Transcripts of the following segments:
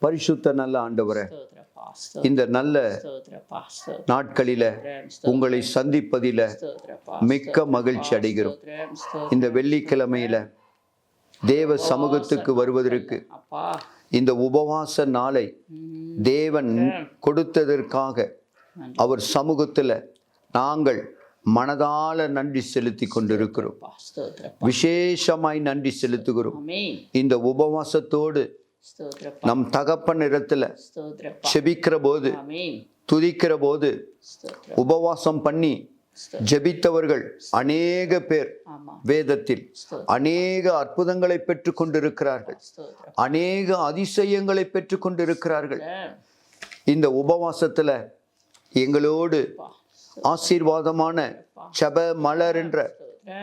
பரிசுத்த நல்ல ஆண்டவரே, இந்த நல்ல நாட்களில உங்களை சந்திப்பதில மிக்க மகிழ்ச்சி அடைகிறோம். இந்த வெள்ளிக்கிழமையில தேவ சமூகத்துக்கு வருவதற்கு, இந்த உபவாச நாளை தேவன் கொடுத்ததற்காக அவர் சமூகத்துல நாங்கள் மனதால நன்றி செலுத்தி கொண்டிருக்கிறோம். விசேஷமாய் நன்றி செலுத்துகிறோம். இந்த உபவாசத்தோடு நம் தகப்பன் இடத்துல செபிக்கிற போது, துதிக்கிற போது, உபவாசம் பண்ணி ஜெபித்தவர்கள் அநேக பேர் வேதத்தில் அநேக அற்புதங்களை பெற்றுக் கொண்டிருக்கிறார்கள், அநேக அதிசயங்களை பெற்றுக் கொண்டிருக்கிறார்கள். இந்த உபவாசத்துல எங்களோடு ஆசீர்வாதமான ஜெப மலர் என்ற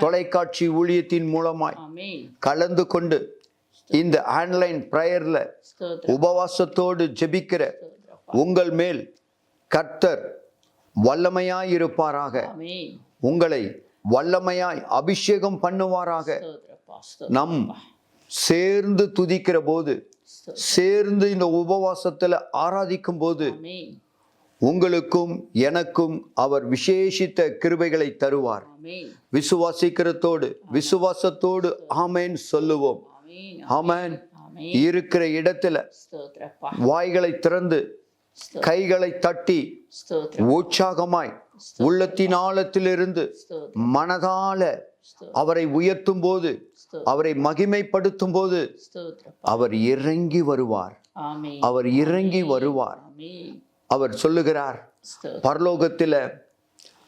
தொலைக்காட்சி ஊழியத்தின் மூலமாய் கலந்து கொண்டு இந்த ஆன்லைன் பிரேயர்ல உபவாசத்தோடு ஜெபிக்கிற உங்கள் மேல் கர்த்தர் வல்லமையாய் இருப்பாராக. உங்களை வல்லமையாய் அபிஷேகம் பண்ணுவாராக. நம் சேர்ந்து துதிக்கிற போது, சேர்ந்து இந்த உபவாசத்துல ஆராதிக்கும் போது உங்களுக்கும் எனக்கும் அவர் விசேஷித்த கிருபைகளை தருவார். விசுவாசத்தோடு ஆமென் சொல்லுவோம். ஆமென். இருக்கிற இடத்துல வாய்களை திறந்து கைகளை தட்டி உற்சாகமாய் உள்ளத்தின் ஆழத்திலிருந்து மனதால அவரை உயர்த்தும் போது, அவரை மகிமைப்படுத்தும் போது அவர் இறங்கி வருவார். அவர் இறங்கி வருவார். அவர் சொல்லுகிறார், பரலோகத்தில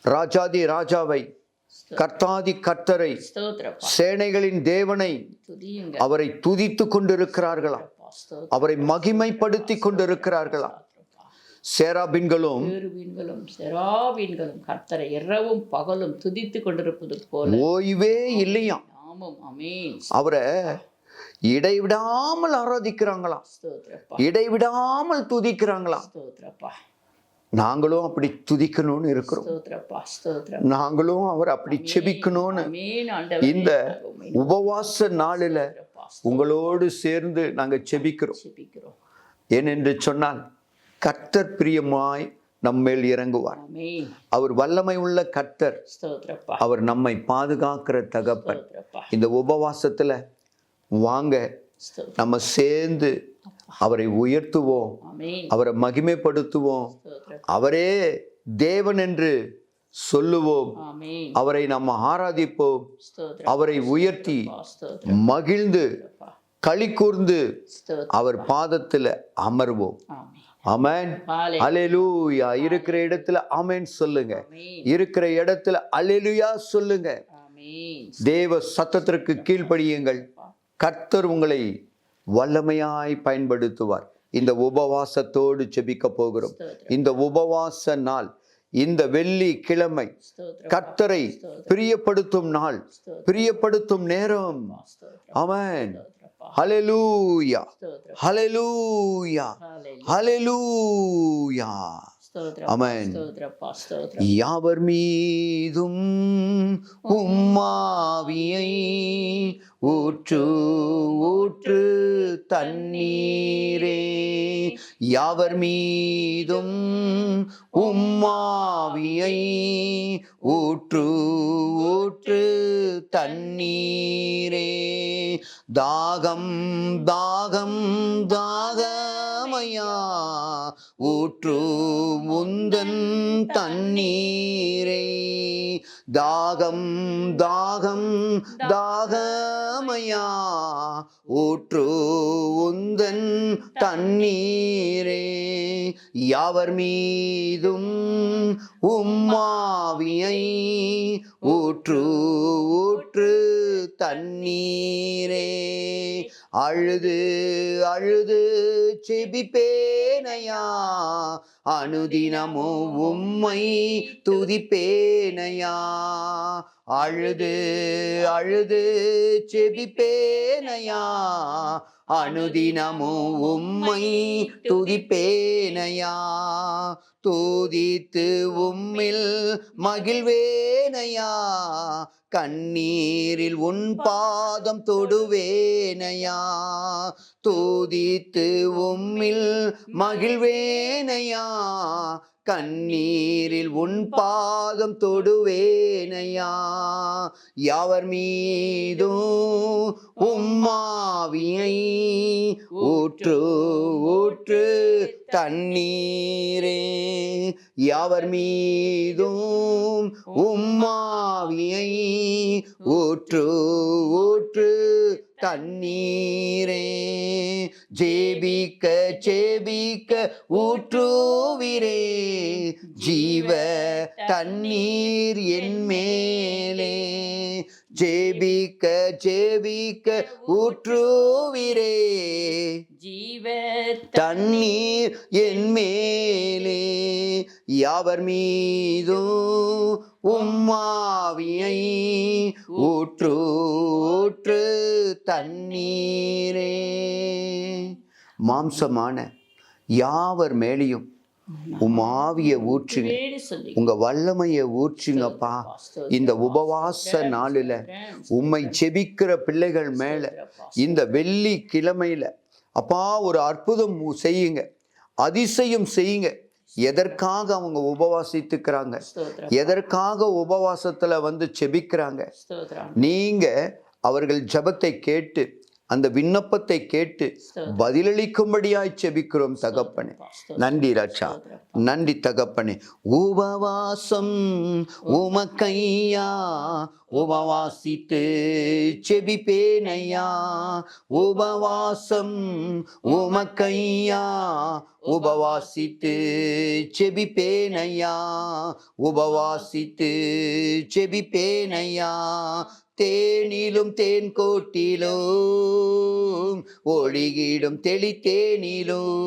ராஜாதி ராஜாவை, கர்த்தாதி கர்த்தரை, சேனைகளின் தேவனை அவரை துதித்து கொண்டிருக்கிறார்களாம், அவரை மகிமைப்படுத்தி கொண்டிருக்கிறார்களாம். சேராபீன்களும் கர்த்தரை இரவும் பகலும் துதித்து கொண்டிருப்பது போல ஓய்வே இல்லையா. அவரை இடைவிடாமல் ஆராதிக்கிறாங்களாம், இடைவிடாமல் துதிக்கிறாங்களாம். நாங்களும் அப்படி துதிக்கணும்னு இருக்கிறோம். நாங்களும் அவர் அப்படி செபிக்கணும்னு இந்த உபவாச நாளில உங்களோடு சேர்ந்து நாங்க செபிக்கிறோம். ஏனென்று சொன்னால் கர்த்தர் பிரியமாய் நம்மேல் இறங்குவார். அவர் வல்லமை உள்ள கர்த்தர். அவர் நம்மை பாதுகாக்கிற தகப்பன். இந்த உபவாசத்துல வாங்க, நம்ம சேர்ந்து அவரை உயர்த்துவோம், அவரை மகிமைப்படுத்துவோம், அவரே தேவன் என்று சொல்லுவோம், அவரை நம்ம ஆராதிப்போம், அவரை உயர்த்தி மகிழ்ந்து களி கூர்ந்து அவர் பாதத்துல அமர்வோம். ஆமென். அல்லேலூயா. இருக்கிற இடத்துல ஆமென் சொல்லுங்க. இருக்கிற இடத்துல அல்லேலூயா சொல்லுங்க. தேவ சத்தத்திற்கு கீழ்ப்படியுங்கள். கர்த்தர் உங்களை வல்லமையாய் பயன்படுத்துவார். இந்த உபவாசத்தோடு ஜெபிக்க போகிறோம். இந்த உபவாச நாள், இந்த வெள்ளி கிழமை கர்த்தரை பிரியப்படுத்தும் நாள், பிரியப்படுத்தும் நேரம். ஆமென். ஹல்லேலூயா, ஹல்லேலூயா, ஹல்லேலூயா. ஆமென். யாவர் மீதும் உம்மாவியை ஊற்று ஊற்று தண்ணீரே, யாவர் மீதும் உம்மாவியை ஊற்று ஊற்று தண்ணீரே, தாகம் தாகம் தாகமையா ஊற்று முந்தன் தண்ணீரே, தாகம் தாகம் தாகமையா ஊற்று உந்தன் தண்ணீரே, யாவர் மீதும் உம்மாவியை ஊற்று ஊற்று தண்ணீரே, அழுது அழுது செபிப்பேனையா அனுதினமும் உம்மை துதிப்பேனையா, அழுது அழுது செபிப்பேனையா அனுதினமும் உம்மை துதிப்பேனையா, துதித்து உம்மில் மகிழ்வேனையா, கண்ணீரில் உன் பாதம் தொடுவேனையா, துதித்து உம்மில் மகிழ்வேனையா, கண்ணீரில் உன் பாதம் தொடுவேனையா, யாவர் மீதும் உம்மாவியை ஊற்று ஊற்று தண்ணீரே, யாவர் மீதும் உம்மாவியை ஊற்று ஊற்று தண்ணீரே, ஜெபிக்க ஜெபிக்க ஊற்றுவீரே, ஜீவ தண்ணீர் என் மேலே, ஜெபிக்க ஜெபிக்க ஊற்றுவீரே, ஜீவ தண்ணீர் என் மேலே, யாவர் மீதும் உம்மாவியை ஊற்று ஊற்று தண்ணீரே. மாம்சமான யாவர் மேலேயும் உம்மாவிய ஊற்றுங்க, உங்க வல்லமைய ஊற்றுங்கப்பா. இந்த உபவாச நாளில உம்மை செபிக்கிற பிள்ளைகள் மேல இந்த வெள்ளி கிழமையில அப்பா ஒரு அற்புதம் செய்யுங்க, அதிசயம் செய்யுங்க. எதற்காக அவங்க உபவாசித்துக்கிறாங்க, எதற்காக உபவாசத்துல வந்து செபிக்கிறாங்க, நீங்க அவர்கள் ஜெபத்தை கேட்டு அந்த விண்ணப்பத்தை கேட்டு பதிலளிக்கும்படியாய் செபிக்கிறோம் தகப்பனே. நன்றி ராஜா, நன்றி தகப்பனே. உபவாசம் உமக்கையா, உபவாசித்து செபிப்பேனையா, உபவாசம் உமக்கையா, உபவாசித்து செபிப்பேனையா, உபவாசித்து செபிப்பேனையா, தேனிலும் தேன் கோட்டிலும் ஒளிகிடும் தெளித்தேனிலும்,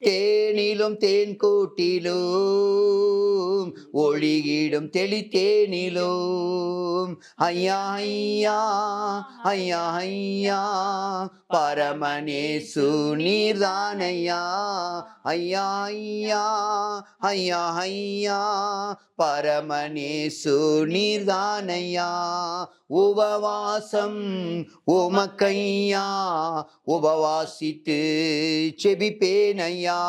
தேனிலும் தேன் கோட்டிலும் ஒளிகிடும் தெளித்தேனிலும், ஐயா ஐயா ஐயா ஐயா பரமனேசு நீர்தானையா, ஐயா ஐயா ஐயா ஐயா பரமனேசு நீர்தானையா, உபவாசம் உமக்கையா, உபவாசித்து செபிப்பேனையா,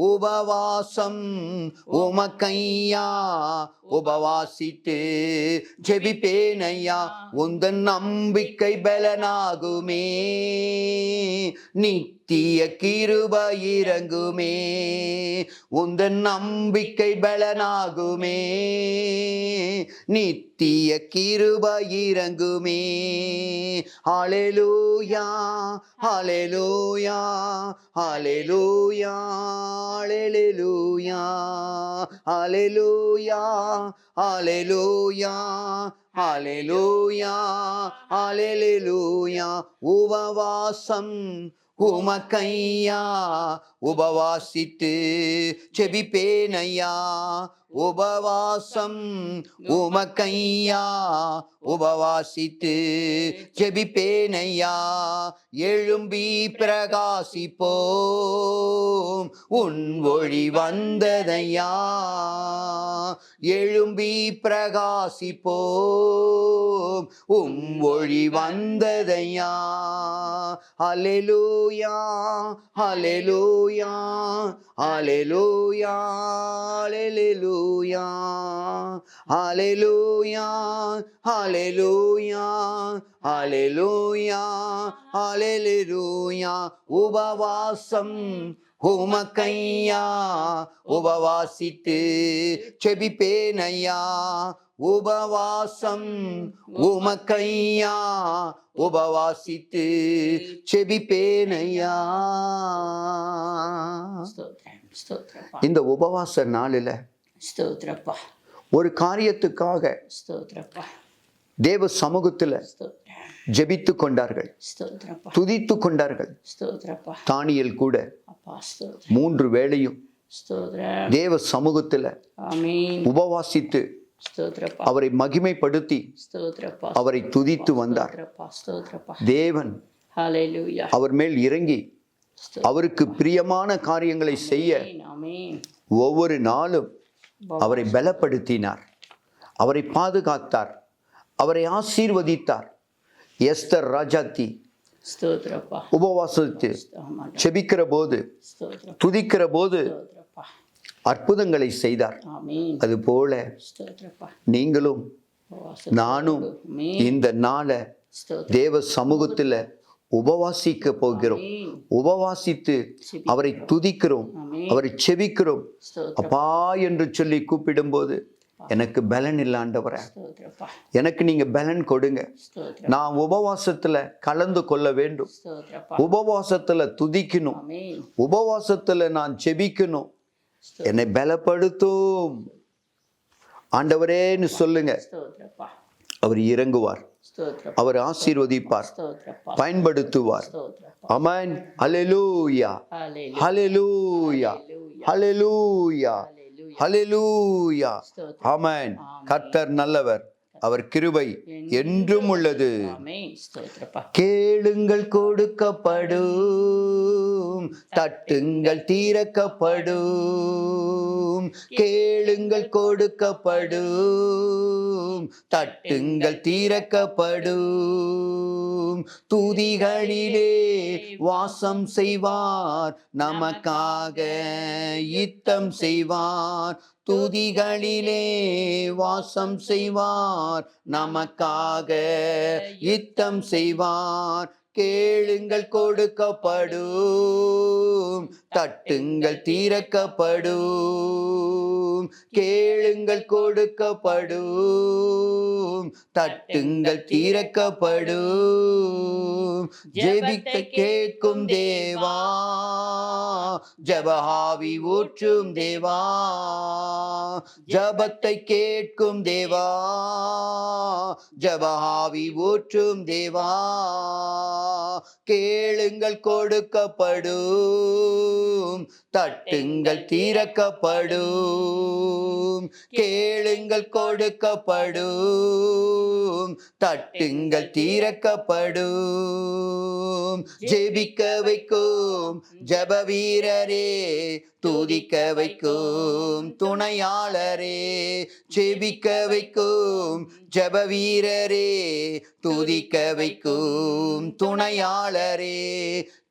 உபவாசம் உமக்கையா, உபவாசித்து ஜெபிப்பேனையா, உந்தன் நம்பிக்கை பலனாகுமே, நித்திய கிருபை இறங்குமே, உந்தன் நம்பிக்கை பலனாகுமே, நித்திய கிருபை இறங்குமே. ஹல்லேலூயா ஹல்லேலூயா ஹல்லேலூயா ஹல்லேலூயா ஹல்லேலூயா ஹல்லேலூயா ஹல்லேலூயா ஹல்லேலூயா. உபவாசம் உமக்கையா, உபவாசித்து செபிப்பேனையா, உபவாசம் உமக்கையா, உபவாசித்து ஜெபிப்பேனையா, எழும்பி பிரகாசிப்போம் உன் ஒளி வந்ததையா, எழும்பி பிரகாசிப்போம் உம் ஒளி வந்ததையா. ஹல்லேலூயா ஹல்லேலூயா ஹல்லேலூயா ஹல்லேலூயா ஹல்லேலூயா ஹல்லேலூயா ஹல்லேலூயா ஹல்லேலூயா. உபவாசம் உமக்கையா, உபவாசித்து செபிப்பேனையா, உபவாசம் உமக்கையா, உபவாசித்து செபிப்பேனையா. இந்த உபவாச நாளில ஒரு காரியத்துக்காக தேவ சமூகத்துல ஜெபித்து கொண்டார்கள், துதித்து கொண்டார்கள். தானியேல் கூட 3 வேளையும் தேவ சமூகத்துல உபவாசித்து அவரை மகிமைப்படுத்தி அவரை துதித்து வந்தார். தேவன் அவர் மேல் இறங்கி அவருக்கு பிரியமான காரியங்களை செய்ய ஒவ்வொரு நாளும் அவரை பலப்படுத்தினார், அவரை பாதுகாத்தார், அவரை ஆசீர்வதித்தார். எஸ்தர் ராஜாத்தி ஸ்தோத்திரப்பா. உபவாசத்து ஆமாண்டா. செபிக்கிற போது, ஸ்தோத்திரம். துதிக்கிற போது ஸ்தோத்திரப்பா. அற்புதங்களை செய்தார். ஆமென். அது போல ஸ்தோத்திரப்பா. நீங்களும் நானும் ஆமென். இந்த நாளை ஸ்தோத்திரம். தேவ சமூகத்துல உபவாசிக்க போகிறோம். ஆமென். உபவாசித்து அவரை துதிக்கிறோம், ஆமென். அவரை செபிக்கிறோம். ஸ்தோத்திரம். அப்பா என்று சொல்லி கூப்பிடும்போது, எனக்கு பலன் இல்ல ஆண்டவரே, ஸ்தோத்திரப்பா. எனக்கு நீங்க பலன் கொடுங்க. ஸ்தோத்திரம். நான் உபவாசத்துல கலந்து கொள்ள வேண்டும், ஸ்தோத்திரப்பா. உபவாசத்துல துதிக்கணும், ஆமென். உபவாசத்துல நான் செபிக்கணும். என்னை பலப்படுத்தும் ஆண்டவரேன்னு சொல்லுங்க. ஸ்தோத்திரப்பா. அவர் இறங்குவார், ஸ்தோத்திரம். அவர் ஆசீர்வதிப்பார், ஸ்தோத்திரப்பா. பயன்படுத்துவார். ஸ்தோத்திரப்பா. ஆமென். ஹல்லேலூயா, ஹல்லேலூயா. ஹல்லேலூயா, ஹல்லேலூயா, ஹல்லேலூயா. ஹல்லேலூயா. ஸ்தோத்திரம். ஆமென். கர்த்தர் நல்லவர், அவர் கிருபை என்றும் உள்ளது. ஆமென். ஸ்தோத்திரப்பா. கேளுங்கள் கொடுக்கப்படும், தட்டுங்கள் திறக்கப்படும். கேளுங்கள் கொடுக்கப்படும், தட்டுங்கள் திறக்கப்படும். துதிகளிலே வாசம் செய்வார், நமக்காக யுத்தம் செய்வார். துதிகளிலே வாசம் செய்வார், நமக்காக யுத்தம் செய்வார். கேளுங்கள் கொடுக்கப்படும், தட்டுங்கள் திறக்கப்படும். கேளுங்கள் கொடுக்கப்படும், தட்டுங்கள் திறக்கப்படும். ஜெபிக்க கேட்கும் தேவா, ஜெபஆவி ஊற்றும் தேவா. ஜெபத்தை கேட்கும் தேவா, ஜெபஆவி ஊற்றும் தேவா. கேளுங்கள் கொடுக்கப்படும், தட்டுங்கள் திறக்கப்படும். கேளுங்கள் கொடுக்கப்படும், தட்டுங்கள் திறக்கப்படும். ஜெபிக்க வைக்கும் ஜெப வீரரே, துதிக்க வைக்கும் துணையாளரே. ஜெபிக்க வைக்கும் ஜெப வீரரே, துதிக்க வைக்கும் துணையாளரே.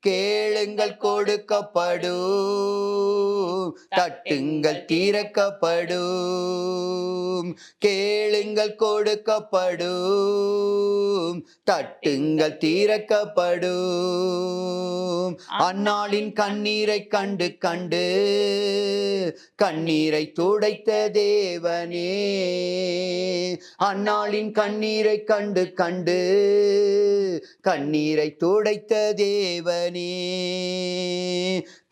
கேளுங்கள் கொடுக்கப்படும், தட்டுங்கள் திறக்கப்படும். கேளுங்கள் கொடுக்கப்படும், தட்டுங்கள் திறக்கப்படும். அன்னாளின் கண்ணீரை கண்டு கண்டு கண்ணீரை துடைத்த தேவனே. அன்னாளின் கண்ணீரை கண்டு கண்டு கண்ணீரை துடைத்த தேவனே.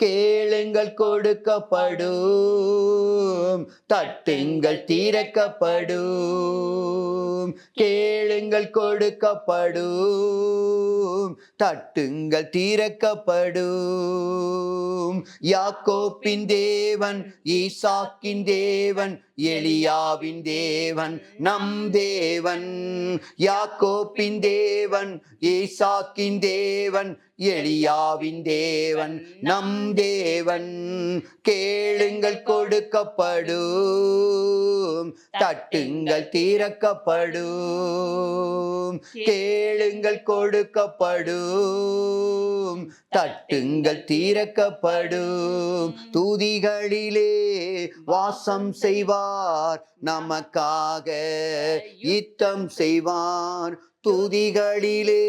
கேளுங்கள் கொடுக்கப்படும், தட்டுங்கள் திறக்கப்படும். கேளுங்கள் கொடுக்கப்படும், தட்டுங்கள் திறக்கப்படும். யாக்கோப்பின் தேவன், ஈசாக்கின் தேவன், எலியாவின் தேவன் நம் தேவன். யாக்கோப்பின் தேவன், ஈசாக்கின் தேவன், எலியாவின் தேவன் நம் தேவன். கேளுங்கள் கொடுக்கப்படும், தட்டுங்கள் திறக்கப்படும். கேளுங்கள் கொடுக்கப்படும், தட்டுங்கள் திறக்கப்படும். துதிகளிலே வாசம் செய்வார், நமக்காக யுத்தம் செய்வார். துதிகளிலே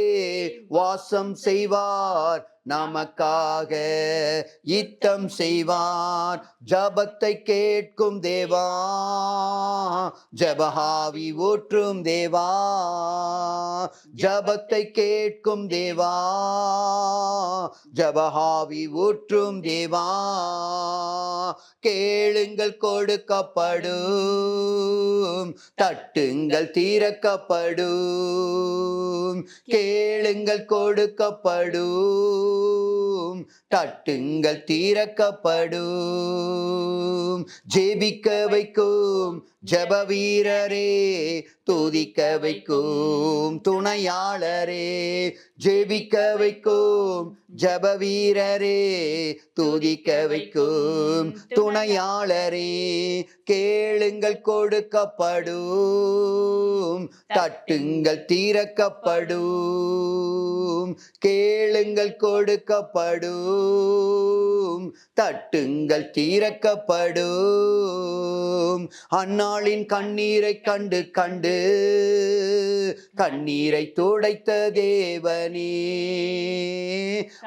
வாசம் செய்வார், நமக்காக யுத்தம் செய்வார். ஜபத்தை கேட்கும் தேவா, ஜெபஆவி ஊற்றும் தேவா. ஜபத்தை கேட்கும் தேவா, ஜெபஆவி ஊற்றும் தேவா. கேளுங்கள் கொடுக்கப்படும், தட்டுங்கள் திறக்கப்படும். கேளுங்கள் கொடுக்கப்படும், தட்டுங்கள் திறக்கப்படும். ஜெபிக்க வைக்கும் ஜெப வீரரே, துதிக்க வைக்கும் துணையாளரே, ஜெபிக்க வைக்கும் ஜெப வீரரே, துதிக்க வைக்கும் துணையாளரே, கேளுங்கள் கொடுக்கப்படும், தட்டுங்கள் திறக்கப்படும், கேளுங்கள் கொடுக்கப்படும், தட்டுங்கள் திறக்கப்படும். அன்னாளின் கண்ணீரை கண்டு கண்டு கண்ணீரை துடைத்த தேவனே,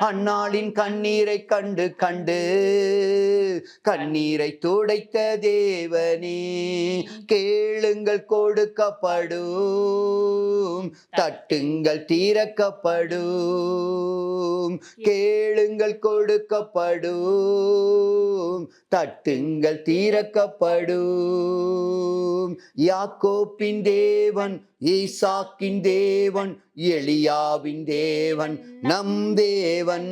அன்னாளின் கண்ணீரை கண்டு கண்டு கண்ணீரை துடைத்த தேவனே, கேளுங்கள் கொடுக்கப்படும், தட்டுங்கள் திறக்கப்படும், கேளுங்கள் கொடுக்கப்படும், தட்டுங்கள் திறக்கப்படும். யாக்கோப்பின் தேவன், ஈசாக்கின் தேவன், எலியாவின் தேவன் நம் தேவன்.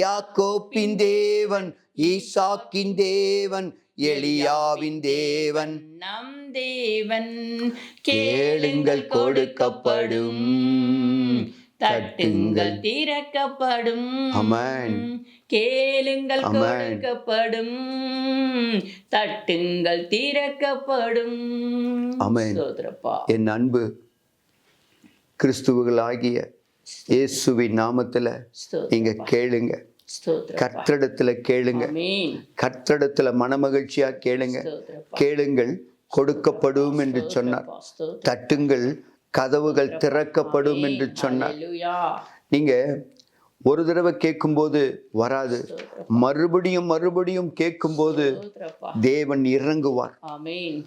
யாக்கோப்பின் தேவன், ஈசாக்கின் தேவன், எலியாவின் தேவன் நம் தேவன். கேளுங்கள் கொடுக்கப்படும், தட்டுங்கள் திறக்கப்படும். ஆமென். கேளுங்கள் ஆமென். கொடுக்கப்படும், தட்டுங்கள் திறக்கப்படும். ஆமென். ஸ்தோத்திரப்பா. என் அன்பு கிறிஸ்துவர்களாகிய இயேசுவின் நாமத்துல நீங்க கேளுங்க, ஸ்தோத்திரப்பா. கர்த்தரிடத்துல கேளுங்க, ஆமென். கர்த்தரிடத்துல மனமகிழ்ச்சியா கேளுங்க. ஸ்தோத்திரப்பா. கேளுங்கள் கொடுக்கப்படும் என்று சொன்னார், ஸ்தோத்திரப்பா. தட்டுங்கள் கதவுகள் திறக்கப்படும் என்று சொன்னார். ஹல்லேலூயா. நீங்க ஒரு தடவை கேட்கும்போது வராது, மறுபடியும் மறுபடியும் கேட்கும்போது ஸ்தோத்திரப்பா. தேவன் இறங்குவார். ஆமென்.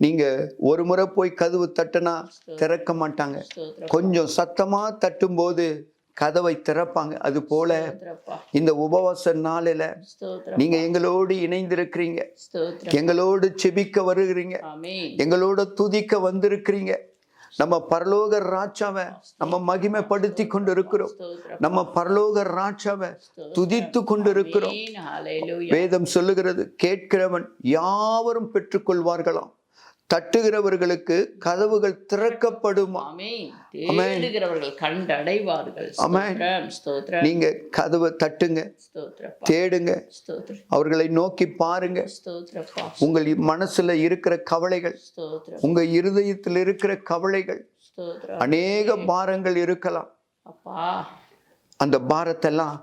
நீங்க ஒரு முறை போய் கதவு தட்டினா திறக்க மாட்டாங்க, ஸ்தோத்திரப்பா. கொஞ்சம் சத்தமா தட்டும் போது கதவை திறப்பாங்க. அது போல ஸ்தோத்திரப்பா. இந்த உபவாச நாளில ஸ்தோத்திரப்பா. நீங்க எங்களோடு இணைந்திருக்கிறீங்க, ஸ்தோத்திரப்பா. எங்களோடு செபிக்க வருகிறீங்க, ஆமென். எங்களோட துதிக்க வந்திருக்கிறீங்க. நம்ம பரலோக ராஜாவை நம்ம மகிமைப்படுத்தி கொண்டு இருக்கிறோம், ஸ்தோத்திரப்பா. நம்ம பரலோக ராஜாவை துதித்து கொண்டு இருக்கிறோம். ஆமென். ஹல்லேலூயா. வேதம் சொல்லுகிறது, கேட்கிறவன் யாவரும் பெற்றுக்கொள்வார்களாம், தட்டுகிறவர்களுக்கு கதவுகள் திறக்கப்படுமா. ஆமென். ஆமென். தேடுகிறவர்கள் கண்டடைவார்கள். ஆமென். ஸ்தோத்திரம். ஸ்தோத்திரம். நீங்க கதவை தட்டுங்க, ஸ்தோத்திரப்பா. தேடுங்க, ஸ்தோத்திரம். அவர்களை நோக்கி பாருங்க. ஸ்தோத்திரப்பா. உங்கள் மனசுல இருக்கிற கவலைகள், ஸ்தோத்திரம். உங்க இருதயத்தில் இருக்கிற கவலைகள், ஸ்தோத்திரம். அநேக பாரங்கள் இருக்கலாம். அப்பா. அந்த பாரத்தெல்லாம்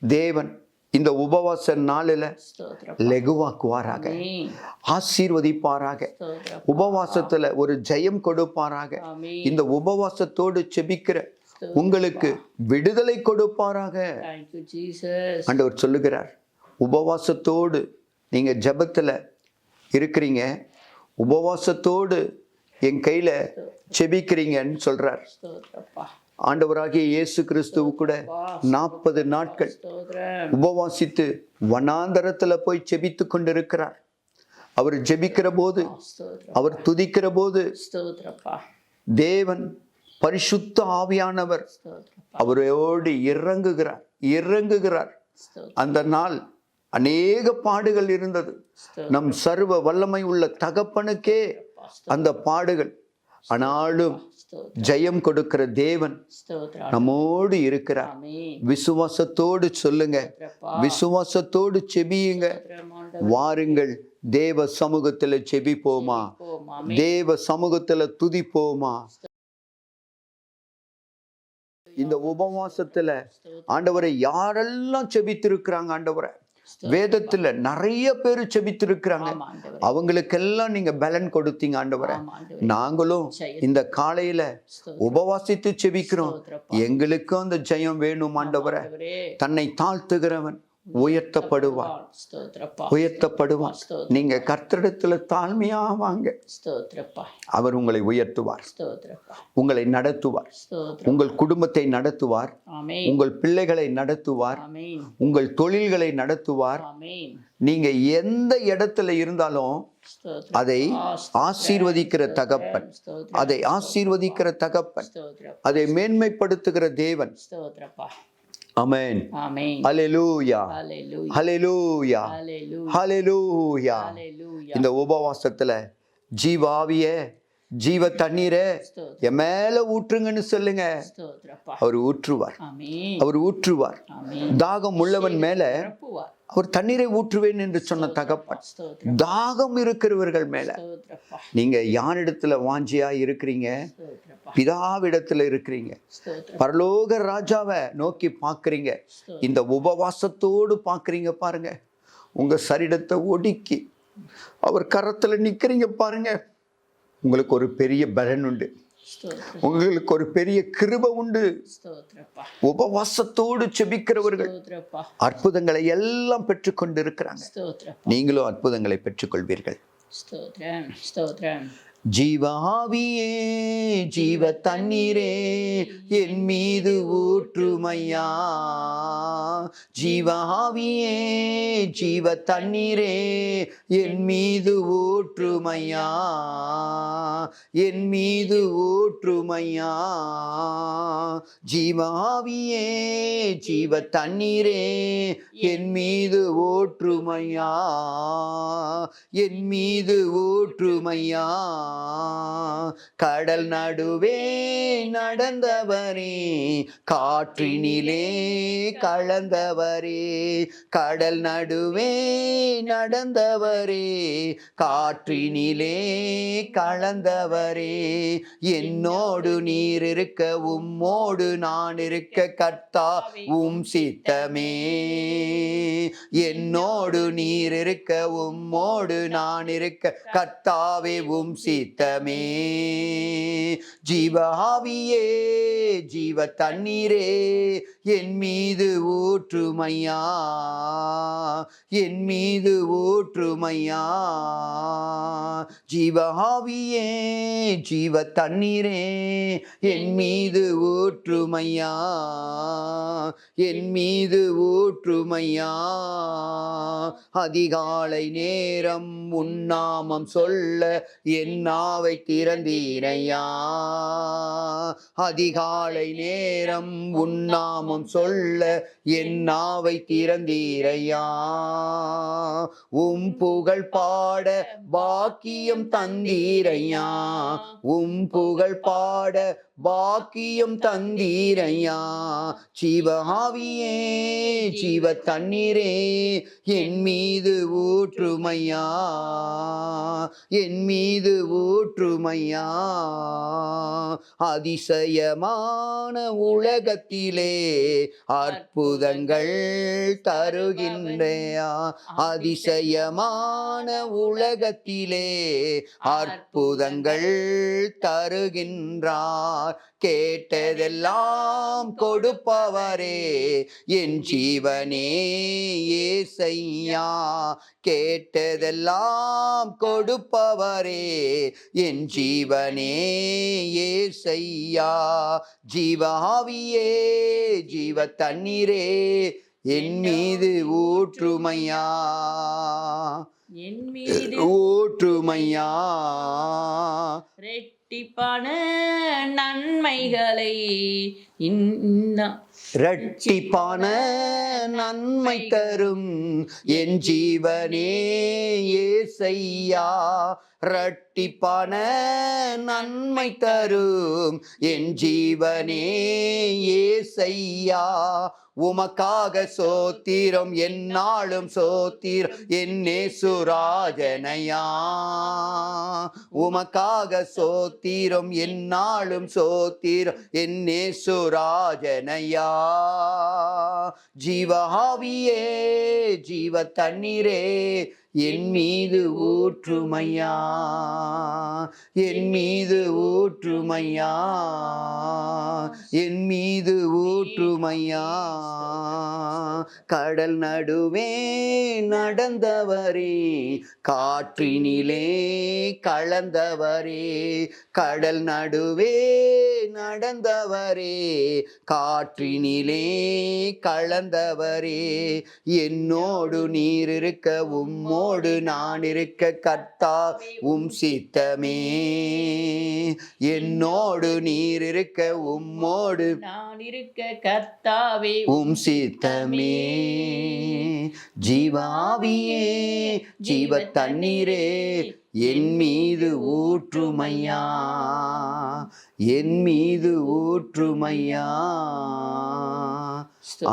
தேவன் இந்த உபவாச நாளில ஸ்தோத்திரப்பா. லெகுவாக்குவாராக, ஆமென். ஆசீர்வதிப்பாராக, ஸ்தோத்திரப்பா. உபவாசத்துல ஒரு ஜெயம் கொடுப்பாராக. ஆமென். இந்த உபவாசத்தோடு செபிக்கிற உங்களுக்கு விடுதலை கொடுப்பாராக. Thank you, Jesus. ஆண்டவர் சொல்லுகிறார், உபவாசத்தோடு நீங்க ஜெபத்துல இருக்கிறீங்க, உபவாசத்தோடு என் கையில செபிக்கிறீங்கன்னு சொல்றார். ஸ்தோத்திரப்பா. ஆண்டவராகிய இயேசு கிறிஸ்துவு கூட 40 நாட்கள் ஸ்தோத்திரம். உபவாசித்து வனாந்தரத்துல போய் செபித்து கொண்டிருக்கிறார். அவர் ஜெபிக்கிற போது, ஸ்தோத்திரம். அவர் துதிக்கிற போது ஸ்தோத்திரப்பா. தேவன் பரிசுத்த ஆவியானவர் ஸ்தோத்திரப்பா. அவரோடு இறங்குகிறார். ஸ்தோத்திரம். அந்த நாள் அநேக பாடுகள் இருந்தது. ஸ்தோத்திரம். நம் சர்வ வல்லமை உள்ள தகப்பனுக்கே அந்த பாடுகள், ஆனாலும் ஸ்தோத்திரம். ஜெயம் கொடுக்கிற தேவன் ஸ்தோத்திரம். நம்மோடு இருக்கிறார். ஆமென். விசுவாசத்தோடு சொல்லுங்க, ஸ்தோத்திரப்பா. விசுவாசத்தோடு செபியுங்க. ஸ்தோத்திரம் ஆண்டவரே. வாருங்கள், தேவ சமூகத்துல செபிப்போமா, ஜெபிப்போம். ஆமென். தேவ சமூகத்துல துதிப்போமா. இந்த உபவாசத்துல ஆண்டவரை யாரெல்லாம் செபித்திருக்கிறாங்க, ஆண்டவரை வேதத்துல நிறைய பேர் செபித்திருக்கிறாங்க, ஆமா ஆண்டவரே. அவங்களுக்கெல்லாம் நீங்க பலன் கொடுத்தீங்க ஆண்டவரை. ஆமா ஆண்டவரே. நாங்களும் இந்த காலையில ஸ்தோத்திரம். உபவாசித்து செபிக்கிறோம், ஸ்தோத்திரப்பா. எங்களுக்கும் அந்த ஜெயம் வேணும் ஆண்டவரை. ஆண்டவரே. தன்னை தாழ்த்துகிறவன் உயர்த்தப்படுவான், ஸ்தோத்திரப்பா. உயர்த்தப்படுவான். ஸ்தோத்திரம். நீங்க கர்த்தரிடத்துல தாழ்மையா வாங்க, ஸ்தோத்திரப்பா. அவர் உங்களை உயர்த்துவார், ஸ்தோத்திரப்பா. உங்களை நடத்துவார், ஸ்தோத்திரம். உங்கள் குடும்பத்தை நடத்துவார், ஆமென். உங்கள் பிள்ளைகளை நடத்துவார், ஆமென். உங்கள் தொழில்களை நடத்துவார். ஆமென். நீங்க எந்த இடத்துல இருந்தாலும் ஸ்தோத்திரம். அதை ஸ்தோத்திரம். ஆசீர்வதிக்கிற தகப்பன், ஸ்தோத்திரம். அதை ஆசீர்வதிக்கிற தகப்பன், ஸ்தோத்திரம். அதை மேன்மைப்படுத்துகிற தேவன். ஸ்தோத்திரப்பா. ஆமென். ஆமென். ஹல்லேலூயா, ஹல்லேலூயா. ஹல்லேலூயா, ஹல்லேலூயா. ஹல்லேலூயா. ஹல்லேலூயா. இந்த உபவாசத்துல ஜீவாவிய ஜீவ தண்ணீரை ஸ்தோத்திரம். என் மேல ஊற்றுங்கன்னு சொல்லுங்க. ஸ்தோத்திரப்பா. அவர் ஊற்றுவார், ஆமென். அவர் ஊற்றுவார். ஆமென். தாகம் உள்ளவன் மேல நிரப்புவார். அவர் தண்ணீரை ஊற்றுவேன் என்று சொன்ன தகப்பன். ஸ்தோத்திரம். தாகம் இருக்கிறவர்கள் மேல ஸ்தோத்திரப்பா. நீங்க யானிடத்துல வாஞ்சியா இருக்கிறீங்க, ஸ்தோத்திரப்பா. பிதாவிடத்துல இருக்கிறீங்க, ஸ்தோத்திரம். பரலோக ராஜாவை நோக்கி பாக்குறீங்க, ஸ்தோத்திரம். இந்த உபவாசத்தோடு பாக்குறீங்க பாருங்க, உங்க சரீரத்தை ஒடுக்கி அவர் கரத்துல நிக்கிறீங்க பாருங்க, உங்களுக்கு ஒரு பெரிய பலன் உண்டு, ஸ்தோத்திரம். உங்களுக்கு ஒரு பெரிய கிருபை உண்டு. ஸ்தோத்திரப்பா. உபவாசத்தோடு செபிக்கிறவர்கள் ஸ்தோத்திரப்பா. அற்புதங்களை எல்லாம் பெற்றுக்கொண்டு இருக்கிறாங்க. ஸ்தோத்திரப்பா. நீங்களும் அற்புதங்களை பெற்றுக்கொள்வீர்கள். ஸ்தோத்திரம். ஸ்தோத்திரம். ஜீவாவியே ஜீவ தண்ணீரே என் மீது ஊற்றுமையா, ஜீவாவியே ஜீவ தண்ணீரே என் மீது ஊற்றுமையா, என் மீது ஊற்றுமையா, ஜீவாவியே ஜீவ தண்ணீரே என் மீது ஊற்றுமையா, என் மீது ஊற்றுமையா, கடல் நடுவே நடந்தவரே காற்றினிலே கலந்தவரே, கடல் நடுவே நடந்தவரே காற்றினிலே கலந்தவரே, என்னோடு நீர் இருக்க உம்மோடு நான் இருக்க கர்த்தா உம் சித்தமே, என்னோடு நீர் இருக்க உம்மோடு நான் இருக்க கர்த்தாவே உம் சித்தமே, ஜீவாவியே ஜீவ தண்ணீரே என் மீது ஊற்றுமையா, என் மீது ஊற்றுமையா, ஜீவாவியே ஜீவ தண்ணீரே என் மீது ஊற்றுமையா, என் மீது ஊற்றுமையா, அதிகாலை நேரம் உன்னாமம் சொல்ல என் நாவை திறந்தீரையா, அதிகாலை நேரம் உன்னாமம் சொல்ல என் நாவை திறந்தீரையா, உம் புகழ் பாட பாக்கியம் தந்தீரையா, உம் புகழ் பாட பாக்கியம் தந்தீரையா, ஜீவாவியே ஜீவ தண்ணீரே என் மீது ஊற்றுமையா, என் மீது ஊற்றுமையா, அதிசயமான உலகத்திலே அற்புதங்கள் தருகின்றையா, அதிசயமான உலகத்திலே அற்புதங்கள் தருகின்றார், கேட்டதெல்லாம் கொடுப்பவரே என் ஜீவனே ஏசையா, கேட்டதெல்லாம் கொடுப்பவரே என் ஜீவனே ஏசையா, ஜீவாவியே ஜீவ தண்ணீரே என் மீது ஊற்றுமையா, என் மீது ஊற்றுமையா, ரெட்டிப்பான நன்மைகளை இன்னும் இரட்டிப்பான நன்மை தரும் என் ஜீவனே ஏசையா, இரட்டிப்பான நன்மை தரும் என் ஜீவனே ஏசையா, உமக்காக சோத்திரம் என்னாலும் சோத்திரம் என்னே சுராஜனையா, உமக்காக சோத்திரம் என்னாலும் சோத்திரம் என்னே சுராஜனையா, ஜீவாவியே ஜீவ தண்ணீரே என் மீது ஊற்றுமையா, என் மீது ஊற்றுமையா, என் மீது ஊற்றுமையா, கடல் நடுவே நடந்தவரே காற்றினிலே கலந்தவரே, கடல் நடுவே நடந்தவரே காற்றினிலே கலந்தவரே, என்னோடு நீர் இருக்க உம்மோடு நான் இருக்க கர்த்தா உம் சித்தமே, என்னோடு நீர் இருக்க உம்மோடு நான் இருக்க கர்த்தாவே உம் சித்தமே, ஜீவாவியே ஜீவ தண்ணீரே என் மீது ஊற்றுமையா, என் மீது ஊற்றுமையா.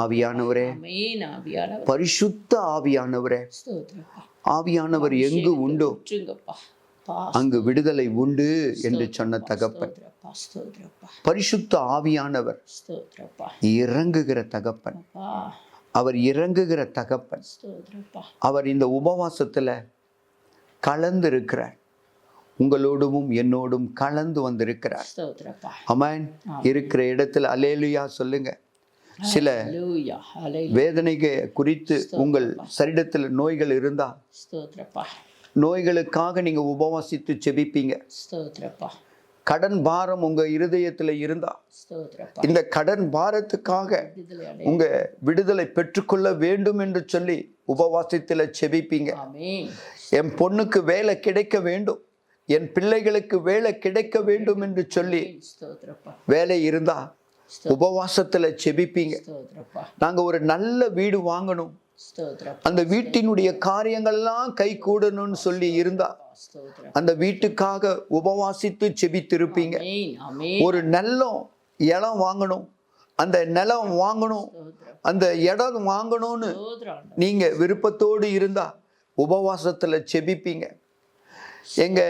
ஆவியானவரே, ஆமென். ஆவியானவர், பரிசுத்த ஆவியானவரே, ஸ்தோத்திரப்பா. ஆவியானவர் எங்கு உண்டோ ஊற்றுங்கப்பா. பா, அங்கு விடுதலை உண்டு என்று சொன்ன தகப்பன். ஸ்தோத்திரப்பா, ஸ்தோத்திரப்பா, பரிசுத்த ஆவியானவர் ஸ்தோத்திரப்பா. இறங்குகிற தகப்பன். அப்பா, அவர் இறங்குகிற தகப்பன். ஸ்தோத்திரப்பா. அவர் இந்த உபவாசத்துல கலந்து இருக்கிறார். உங்களோடும் என்னோடும் கலந்து வந்திருக்கிறார். ஸ்தோத்திரப்பா. ஆமென். இருக்கிற இடத்துல அல்லேலூயா சொல்லுங்க. சில ஹல்லேலூயா, ஹல்லேலூயா. வேதனைக்கு குறித்து உங்கள் சரீரத்தில் நோய்கள் இருந்தா ஸ்தோத்திரப்பா, நோய்களுக்காக நீங்க உபவாசித்து ஜெபிப்பீங்க. ஸ்தோத்திரப்பா, கடன் பாரம் உங்க இருதயத்துல இருந்தா ஸ்தோத்திரப்பா. இந்த கடன் பாரத்துக்காக விடுதலை அடை. உங்க விடுதலை பெற்றுக்கொள்ள வேண்டும் என்று சொல்லி உபவாசத்துல ஜெபிப்பீங்க. ஆமென். என் பொண்ணுக்கு வேலை கிடைக்க வேண்டும், என் பிள்ளைகளுக்கு வேலை கிடைக்க வேண்டும் என்று சொல்லி ஸ்தோத்திரப்பா, வேலை இருந்தா உபவாசத்துல ஜெபிப்பீங்க. ஸ்தோத்திரப்பா, நாங்க ஒரு நல்ல வீடு வாங்கணும், ஸ்தோத்திரப்பா, அந்த வீட்டினுடைய காரியங்கள்லாம் கை கூடணும்னு சொல்லி இருந்தா ஸ்தோத்திரம். அந்த வீட்டுக்காக உபவாசித்து ஜெபித்திருப்பீங்க. ஆமென், ஆமென். ஒரு இடம் வாங்கணும், அந்த நிலம் வாங்கணும், ஸ்தோத்திரம், அந்த இடம் வாங்கணும்னு ஸ்தோத்திரம். நீங்க விருப்பத்தோடு இருந்தா உபவாசத்துல ஜெபிப்பீங்க. எங்க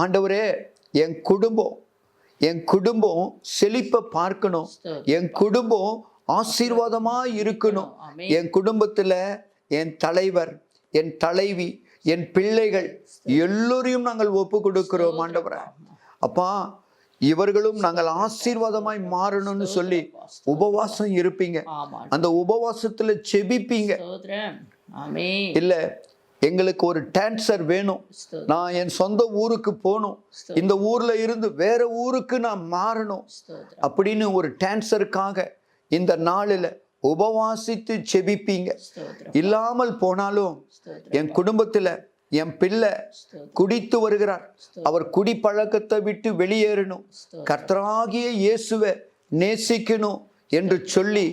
ஆண்டவரே, என் குடும்பம் செழிப்பை பார்க்கணும், என் குடும்பம் ஆசீர்வாதமா இருக்கணும், என் குடும்பத்துல என் தலைவர், என் தலைவி, என் பிள்ளைகள் எல்லோரையும் நாங்கள் ஒப்பு கொடுக்கிறோம் ஆண்டவரே. அப்பா, இவர்களும் நாங்கள் ஆசீர்வாதமாய் மாறணும்னு சொல்லி உபவாசம் இருப்பீங்க. ஆமா. அந்த உபவாசத்துல ஜெபிப்பீங்க. ஸ்தோத்திரம். ஆமென். இல்ல, எங்களுக்கு ஒரு டிரான்ஸ்ஃபர் வேணும், ஸ்தோத்திரம். நான் என் சொந்த ஊருக்கு போகணும், இந்த ஊர்ல இருந்து வேற ஊருக்கு நான் மாறணும் ஸ்தோத்திரம். அப்படின்னு ஒரு டிரான்ஸ்ஃபருக்காக இந்த நாளில் உபவாசித்து ஜெபிப்பீங்க. ஸ்தோத்திரம். இல்லாமல் போனாலும் ஸ்தோத்திரம். என் குடும்பத்துல என் பிள்ளை ஸ்தோத்திரம். குடித்து வருகிறார், அவர் குடி பழக்கத்தை விட்டு வெளியேறணும், ஸ்தோத்திரம். கர்த்தராகிய இயேசுவை நேசிக்கணும் என்று சொல்லி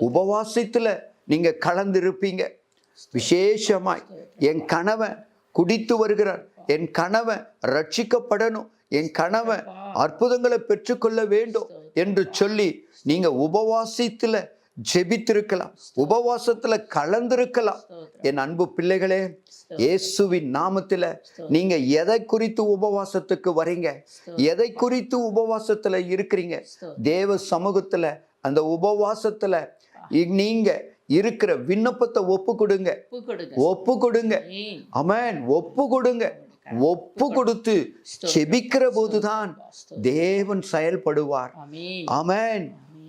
உபவாசத்துல நீங்க கலந்திருப்பீங்க. விசேஷமாய் என் கணவன் குடித்து வருகிறார், என் கணவன் ரட்சிக்கப்படணும், என் கணவன் அற்புதங்களை பெற்றுக்கொள்ள வேண்டும் என்று சொல்லி நீங்க உபவாசத்துல ஜெபித்திருக்கலாம், உபவாசத்துல கலந்திருக்கலாம். என் அன்பு பிள்ளைகளே, இயேசுவின் நாமத்துல நீங்க எதை குறித்து உபவாசத்துக்கு வரீங்க, எதை குறித்து உபவாசத்துல இருக்கிறீங்க, தேவ சமூகத்துல அந்த உபவாசத்துல நீங்க இருக்கிற விண்ணப்பத்தை ஒப்பு கொடுங்க, ஒப்பு கொடுங்க. ஆமென். ஒப்பு கொடுங்க. ஒப்பு கொடுத்து செபிக்கிற போதுதான் தேவன் செயல்படுவார். ஆமென்.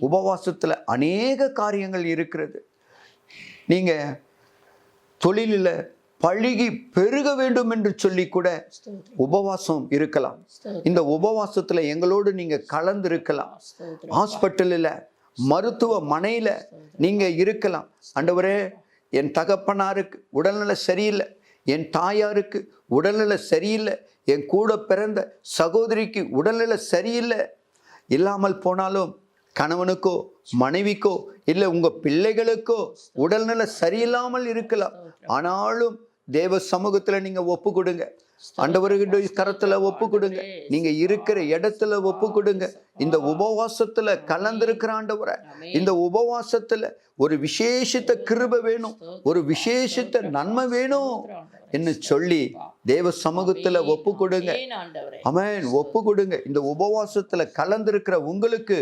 உபவாசத்துல அநேக காரியங்கள் இருக்கிறது. நீங்க தொழிலில் பழுகி பெருக வேண்டும் என்று சொல்லி கூட உபவாசம் இருக்கலாம். இந்த உபவாசத்துல எங்களோடு நீங்க கலந்து இருக்கலாம். ஹாஸ்பிட்டலில், மருத்துவமனையில நீங்க இருக்கலாம். ஆண்டவரே, என் தகப்பனாருக்கு உடல்நல சரியில்லை, என் தாயாருக்கு உடல்நல சரியில்லை, என் கூட பிறந்த சகோதரிக்கு உடல்நல சரியில்லை. இல்லாமல் போனாலும் கணவனுக்கோ மனைவிக்கோ இல்லை உங்க பிள்ளைகளுக்கோ உடல்நல சரியில்லாமல் இருக்கலாம். ஆனாலும் தேவ சமூகத்துல நீங்க ஒப்பு கொடுங்க, ஆண்டவருடைய கரத்துல ஒப்பு கொடுங்க, நீங்க இருக்கிற இடத்துல ஒப்பு கொடுங்க. இந்த உபவாசத்துல கலந்திருக்கிற ஆண்டவரே, இந்த உபவாசத்துல ஒரு விசேஷித்த கிருபை வேணும், ஒரு விசேஷித்த நன்மை வேணும் என்று சொல்லி தேவ சமூகத்துல ஒப்பு கொடுங்க. ஆமென். ஒப்பு கொடுங்க. இந்த உபவாசத்துல கலந்திருக்கிற உங்களுக்கு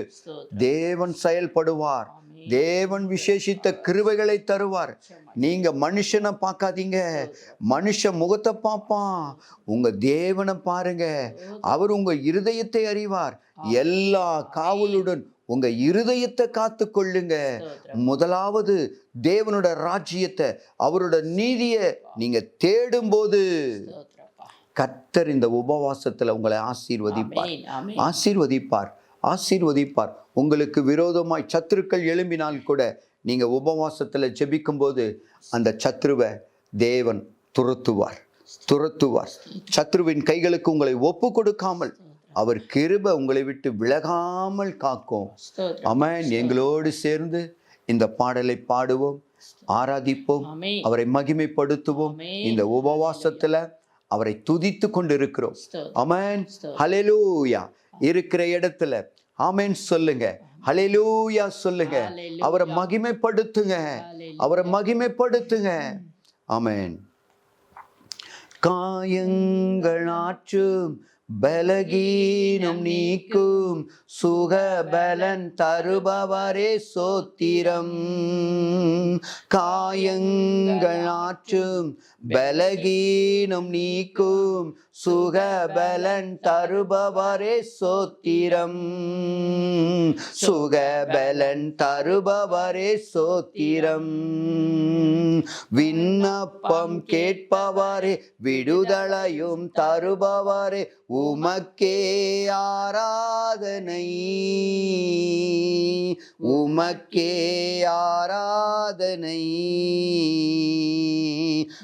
தேவன் செயல்படுவார், தேவன் விசேஷித்த கிருபைகளை தருவார். நீங்க மனுஷனை பார்க்காதீங்க, மனுஷ முகத்தை பார்ப்பான், உங்க தேவனை பாருங்க. அவர் உங்க இருதயத்தை அறிவார். எல்லா காவலுடன் உங்க இருதயத்தை காத்து கொள்ளுங்க. முதலாவது தேவனோட ராஜ்யத்தை, அவரோட நீதியை நீங்க தேடும் போது கர்த்தர் இந்த உபவாசத்துல உங்களை ஆசீர்வதிப்பார், ஆசீர்வதிப்பார், ஆசீர்வதிப்பார். உங்களுக்கு விரோதமாய் சத்துருக்கள் எழும்பினால் கூட நீங்க உபவாசத்துல ஜெபிக்கும் போது அந்த சத்துருவை தேவன் துரத்துவார், துரத்துவார். சத்துருவின் கைகளுக்கு உங்களை ஒப்பு கொடுக்காமல் அவர் கிருபை உங்களை விட்டு விலகாமல் காக்கும். ஆமென். எங்களோடு சேர்ந்து இந்த பாடலை பாடுவோம், ஆராதிப்போம், அவரை மகிமைப்படுத்துவோம். இந்த உபவாசத்துல அவரை துதித்து கொண்டு இருக்கிறோம். ஸ்தோத்திரம். ஆமென். ஸ்தோத்திரம். ஹல்லேலூயா. இருக்கிற இடத்துல ஆமென் சொல்லுங்க. ஹல்லேலூயா சொல்லுங்க. ஹல்லேலூயா. அவரை மகிமைப்படுத்துங்க. ஹல்லேலூயா. அவரை மகிமைப்படுத்துங்க. ஆமென். காயங்கள் ஆற்றும் பலகீனம் நீக்கும் சுகபலன் தருபவரே சோத்திரம். காயங்கள் ஆற்றும் பலகீனம் நீக்கும் சுகபலன் தருபவரே சோத்திரம். சுகபலன் தருபவரே சோத்திரம். விண்ணப்பம் கேட்பவரே விடுதலையும் தருபவரே உமக்கே ஆராதனை. உமக்கே ஆராதனை.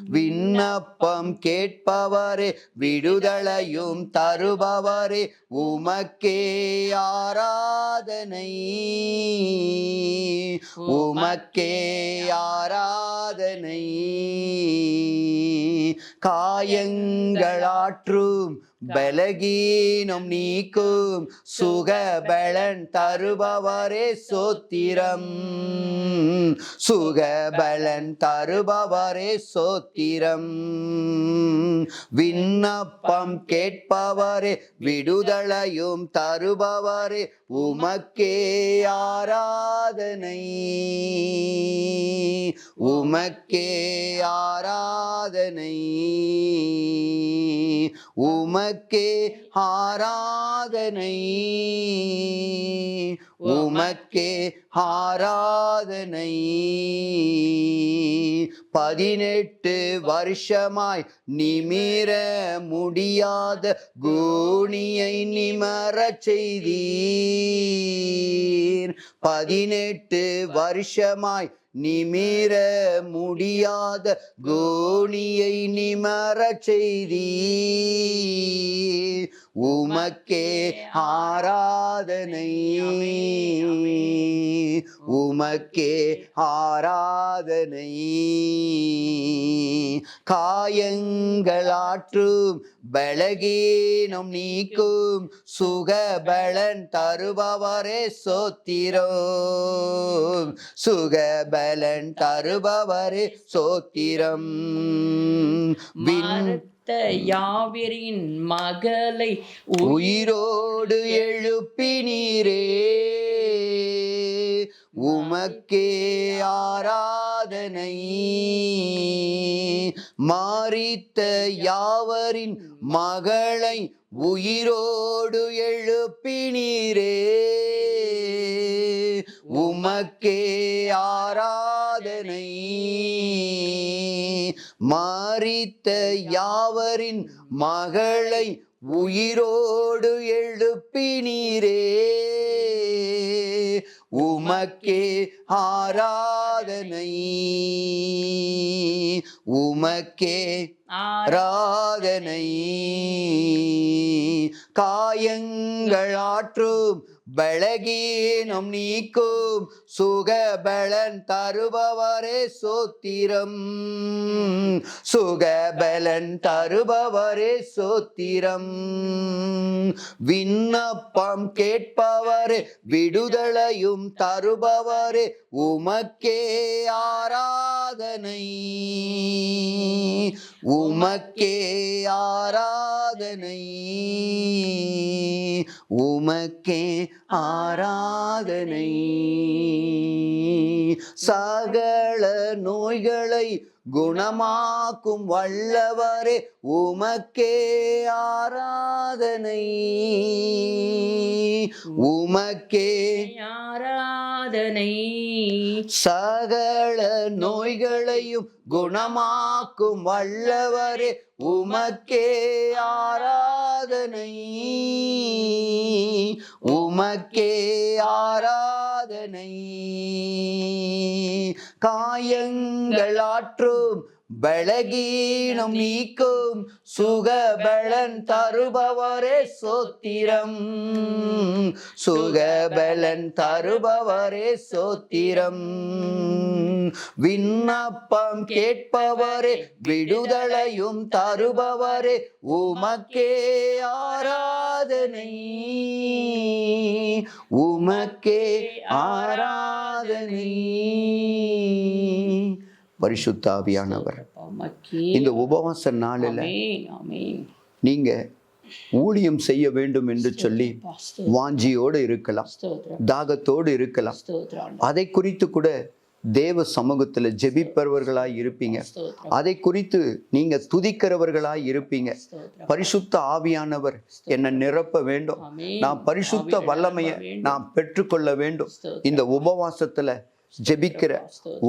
விண்ணப்பம் கேட்பவரே விடுதலையும் தருபவரே உமக்கே ஆராதனை. உமக்கே ஆராதனை. காயங்களாற்றும் பலகீனம் நீக்கும் சுகபலன் தருபவரே சோத்திரம். சுகபலன் தருபவரே சோத்திரம். விண்ணப்பம் கேட்பவரே விடுதலையும் தருபவரே உமக்கே ஆராதனை. உமக்கே ஆராதனை. உமக்கே ஆராதனை. உமக்கே ஆராதனை. 18 வருஷமாய் நிமிர முடியாத கூனியை நிமரச் செய்தீர். 18 வருஷமாய் நிமிர முடியாத கோணியை நிமரச் செய்தீர். உமக்கே ஆராதனை. உமக்கே ஆராதனை. காயங்களாற்றும் பலகீனம் நீக்கும் சுகபலன் தருபவரே சோத்திரம். சுகபலன் தருபவரே சோத்திரம். யாவரின் மகளை உயிரோடு எழுப்பினீரே. உமக்கே ஆராதனை. மாரித்த யாவரின் மகளை உயிரோடு எழுப்பினீரே. உமக்கே ஆராதனை. மாரித்த யாவரின் மகளை உயிரோடு எழுப்பினீரே. உமக்கே ஆராதனை. உமக்கே ஆராதனை. காயங்களாற்றும் பலகீனம் நீக்கும் சுகபலன் தருபவரே சோத்திரம். சுகபலன் தருபவரே சோத்திரம். விண்ணப்பம் கேட்பவரே விடுதலையும் தருபவரே உமக்கே ஆராதனை. உமக்கே ஆராதனை. உமக்கே ஆராதனை. சகல நோய்களை குணமாக்கும் வல்லவரே உமக்கே ஆராதனை. உமக்கே ஆராதனை. சகல நோய்களையும் குணமாக்கும் வல்லவரே உமக்கே ஆராதனை. உமக்கே ஆராதனை. காயங்களாற்றும் பலகீனம் நீக்கும் சுகபலன் தருபவரே சோத்திரம். சுகபலன் தருபவரே சோத்திரம். விண்ணப்பம் கேட்பவரே விடுதலையும் தருபவரே உமக்கே ஆராதனை. உமக்கே ஆராதனை. பரிசுத்த ஆவியானவர், இந்த உபவாச நாளில் நீங்க ஊழியம் செய்ய வேண்டும் என்று சொல்லி வாஞ்சியோடு இருக்கலாம், தாகத்தோடு இருக்கலாம். அதை குறித்து கூட தேவ சமூகத்துல ஜெபிப்பவர்களாய் இருப்பீங்க. அதை குறித்து நீங்க துதிக்கிறவர்களாய் இருப்பீங்க. பரிசுத்த ஆவியானவர் என்னை நிரப்ப வேண்டும், நான் பரிசுத்த வல்லமையை நான் பெற்றுக்கொள்ள வேண்டும். இந்த உபவாசத்துல ஜெபிக்கிற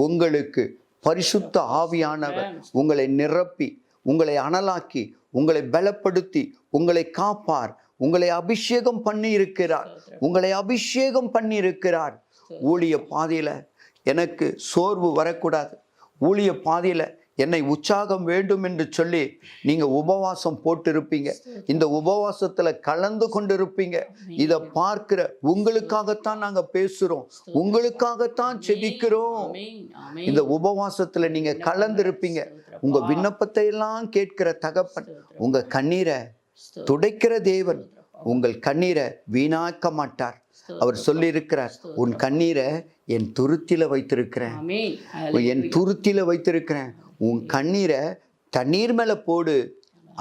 உங்களுக்கு பரிசுத்த ஆவியானவர் உங்களை நிரப்பி, உங்களை அனலாக்கி, உங்களை பலப்படுத்தி, உங்களை காப்பார். உங்களை அபிஷேகம் பண்ணி இருக்கிறார். உங்களை அபிஷேகம் பண்ணி இருக்கிறார். ஊழிய பாதையில எனக்கு சோர்வு வரக்கூடாது, ஊழிய பாதையில என்னை உற்சாகம் வேண்டும் என்று சொல்லி நீங்க உபவாசம் போட்டு இருப்பீங்க. இந்த உபவாசத்துல கலந்து கொண்டிருப்பீங்க. இத பார்க்கிற உங்களுக்காகத்தான் நாங்க பேசுறோம், உங்களுக்காகத்தான் செபிக்கிறோம். இந்த உபவாசத்துல நீங்க கலந்து இருப்பீங்க. உங்க விண்ணப்பத்தை எல்லாம் கேட்கிற தகப்பன், உங்க கண்ணீரை துடைக்கிற தேவன் உங்கள் கண்ணீரை வீணாக்க மாட்டார். அவர் சொல்லி இருக்கிறார், உன் கண்ணீரை என் துருத்தில வைத்திருக்கிறேன், என் துருத்தில வைத்திருக்கிறேன். உன் கண்ணீரை தண்ணீர் மேல போடு,